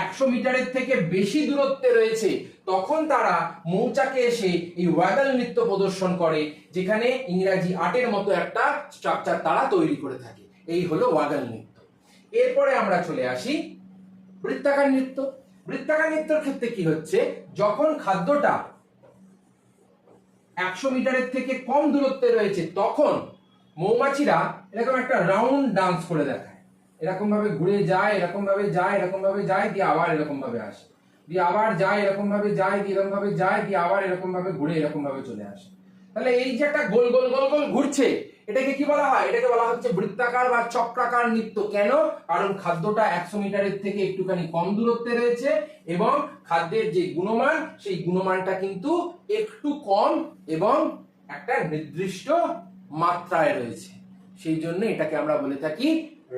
Speaker 1: 100 মিটারের থেকে বেশি দূরত্বে রয়েছে তখন তারা মৌচাকে এসে এই ওয়াগল নৃত্য প্রদর্শন করে, যেখানে ইংরাজি 8 মতো একটা স্ট্রাকচার তারা তৈরি করে থাকে। এই হলো ওয়াগল নৃত্য। এরপরে আমরা চলে আসি বৃত্তাকার নৃত্য। বৃত্তাকার নৃত্যের ক্ষেত্রে কি হচ্ছে? যখন খাদ্যটা 100 মিটারের থেকে কম দূরত্বে রয়েছে তখন মৌমাছিরা এরকম একটা রাউন্ড ডান্স করে দেখায়, এরকম ভাবে ঘুরে যায়, এরকম ভাবে যায়, এরকম ভাবে যায়, দিয়ে আবার এরকম ভাবে আসে, দিয়ে আবার যায়, এরকম ভাবে যায়, দিয়ে এরকম ভাবে যায়, দিয়ে আবার এরকম ভাবে ঘুরে এরকম ভাবে চলে আসে। তাহলে এই যে একটা গোল গোল গোল গোল ঘুরছে, এটাকে কি বলা হয়? এটাকে বলা হচ্ছে বৃত্তাকার বা চক্রাকার নৃত্য। কেন? কারণ খাদ্যটা 100 মিটারের থেকে একটুখানি কম দূরত্বে রয়েছে এবং খাদ্যের যে গুণমান সেই গুণমানটা কিন্তু একটু কম এবং একটা নির্দিষ্ট মাত্রায় রয়েছে। সেই জন্য এটাকে আমরা বলে থাকি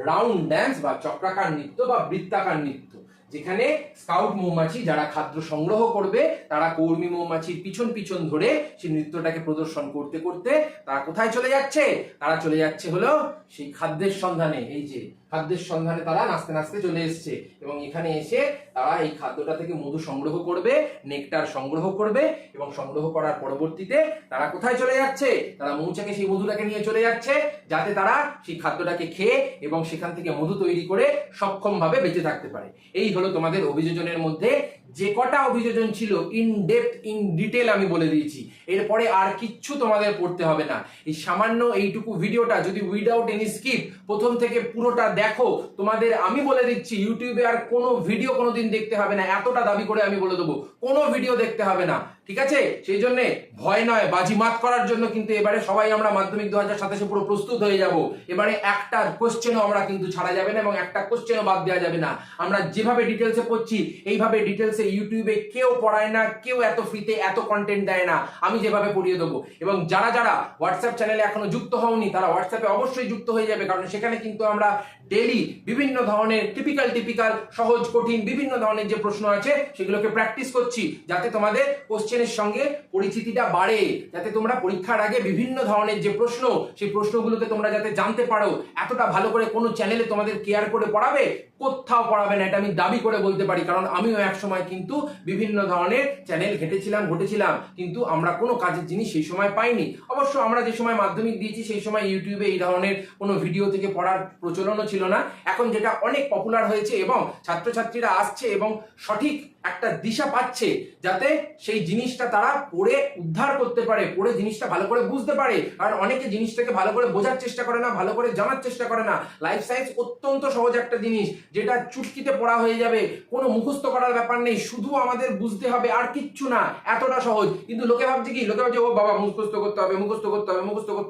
Speaker 1: রাউন্ড ড্যান্স বা চক্রাকার নৃত্য বা বৃত্তাকার নৃত্য, যেখানে স্কাউট মৌমাছি যারা খাদ্য সংগ্রহ করবে তারা কর্মী মৌমাছির পিছন পিছন ধরে সেই নৃত্যটাকে প্রদর্শন করতে করতে তারা কোথায় চলে যাচ্ছে? তারা চলে যাচ্ছে হলো সেই খাদ্যের সন্ধানে। এই যে খাদ্যের সন্ধানে তারা নাচতে নাচতে চলে এসছে এবং এখানে এসে তারা এই খাদ্যটা থেকে মধু সংগ্রহ করবে, নেকটার সংগ্রহ করবে এবং সংগ্রহ করার পরবর্তীতে তারা কোথায় চলে যাচ্ছে? তারা মৌচাকে সেই মধুটাকে নিয়ে চলে যাচ্ছে, যাতে তারা সেই খাদ্যটাকে খেয়ে এবং সেখান থেকে মধু তৈরি করে সক্ষম ভাবে বেঁচে থাকতে পারে। এই হলো তোমাদের অভিযোজনের মধ্যে যে কটা অভিযোজন ছিল ইন ডেপথ ইন ডিটেল আমি বলে দিয়েছি। এরপরে আর কিচ্ছু তোমাদের পড়তে হবে না। এই সামান্য এইটুকু ভিডিওটা যদি উইদাউট এনি স্কিপ প্রথম থেকে পুরোটা দেখো, তোমাদের আমি বলে দিচ্ছি ইউটিউবে আর কোনো ভিডিও কোনোদিন দেখতে হবে না, এতটা দাবি করে আমি বলে দেবো কোনো ভিডিও দেখতে হবে না। ঠিক আছে? সেই জন্য ভয় নয়, বাজিমাত করার জন্য কিন্তু এবারে সবাই আমরা মাধ্যমিক 2027 পুরো প্রস্তুত হয়ে যাব। এবারে একটা কোশ্চেনও আমরা কিন্তু ছাড়া যাবে না এবং একটা কোশ্চেনও বাদ দেওয়া যাবে না। আমরা যেভাবে ডিটেলসে পড়ছি এইভাবে ডিটেলসে ইউটিউবে কেউ পড়ায় না, কেউ এত ফ্রিতে এত কন্টেন্ট দেয় না, আমি যেভাবে পড়িয়ে দেবো। এবং যারা যারা হোয়াটসঅ্যাপ চ্যানেলে এখনো যুক্ত হওনি তারা হোয়াটসঅ্যাপে অবশ্যই যুক্ত হয়ে যাবে, কারণ সেখানে কিন্তু আমরা ডেইলি বিভিন্ন ধরনের টিপিক্যাল সহজ কঠিন বিভিন্ন ধরনের যে প্রশ্ন আছে সেগুলোকে প্র্যাকটিস করছি, যাতে তোমাদের কোশ্চেনের সঙ্গে পরিচিতিটা বাড়ে, যাতে তোমরা পরীক্ষার আগে বিভিন্ন ধরনের যে প্রশ্ন সেই প্রশ্নগুলোকে তোমরা যাতে জানতে পারো। এতটা ভালো করে কোনো চ্যানেলে তোমাদের কেয়ার করে পড়াবে, কোথাও পড়াবে না, এটা আমি দাবি করে বলতে পারি, কারণ আমিও এক সময় কিন্তু বিভিন্ন ধরনের চ্যানেল ঘেটেছিলাম কিন্তু আমরা কোনো কাজের জিনিস সেই সময় পাইনি। অবশ্য আমরা যে সময় মাধ্যমিক দিয়েছি সেই সময় ইউটিউবে এই ধরনের কোনো ভিডিও থেকে পড়ার প্রচলনও ছিল না। এখন যেটা অনেক পপুলার হয়েছে এবং ছাত্রছাত্রীরা আসছে এবং সঠিক একটা দিশা পাচ্ছে, যাতে সেই জিনিসটা তারা পড়ে উদ্ধার করতে পারে, পড়ে জিনিসটা ভালো করে বুঝতে পারে। কারণ অনেকে জিনিসটাকে ভালো করে বোঝার চেষ্টা করে না, ভালো করে জানার চেষ্টা করে না। লাইফ সায়েন্স অত্যন্ত সহজ একটা জিনিস, যেটা চুটকিতে পড়া হয়ে যাবে, কোনো মুখস্থ করার ব্যাপার নেই, শুধু আমাদের বুঝতে হবে আর কিচ্ছু না, এতটা সহজ। কিন্তু লোকে ভাবছে কি, লোকে ভাবছে ও বাবা মুখস্থ করতে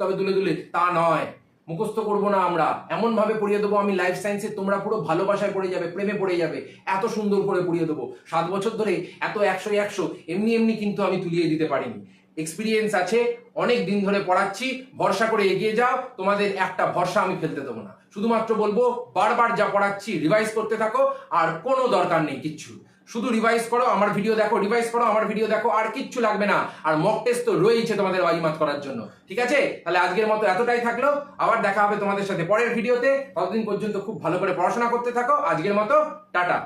Speaker 1: হবে দুলে দুলে। তা নয়, মুখস্থ করবো না আমরা, এমন ভাবে পড়িয়ে দেবো আমি লাইফ সায়েন্সে তোমরা পুরো ভালোবাসায় পড়ে যাবে, প্রেমে পড়ে যাবে, এত সুন্দর করে পড়িয়ে দেবো। 7 বছর ধরে এত 100 এমনি কিন্তু আমি তুলিয়ে দিতে পারিনি। এক্সপিরিয়েন্স আছে, অনেক দিন ধরে পড়াচ্ছি, ভরসা করে এগিয়ে যাও, তোমাদের একটা ভরসা আমি ফেলতে দেবো না। শুধুমাত্র বলবো বারবার যা পড়াচ্ছি রিভাইজ করতে থাকো, আর কোনো দরকার নেই কিচ্ছু, শুধু রিভাইজ করো, আমার ভিডিও দেখো, রিভাইজ করো, আমার ভিডিও দেখো, আর কিচ্ছু লাগবে না। আর মক টেস্ট তো রয়েছে তোমাদের বাজিমাত করার জন্য। ঠিক আছে? তাহলে আজকের মতো এতটাই থাকলো, আবার দেখা হবে তোমাদের সাথে পরের ভিডিওতে। ততদিন পর্যন্ত খুব ভালো করে পড়াশোনা করতে থাকো। আজকের মতো টাটা।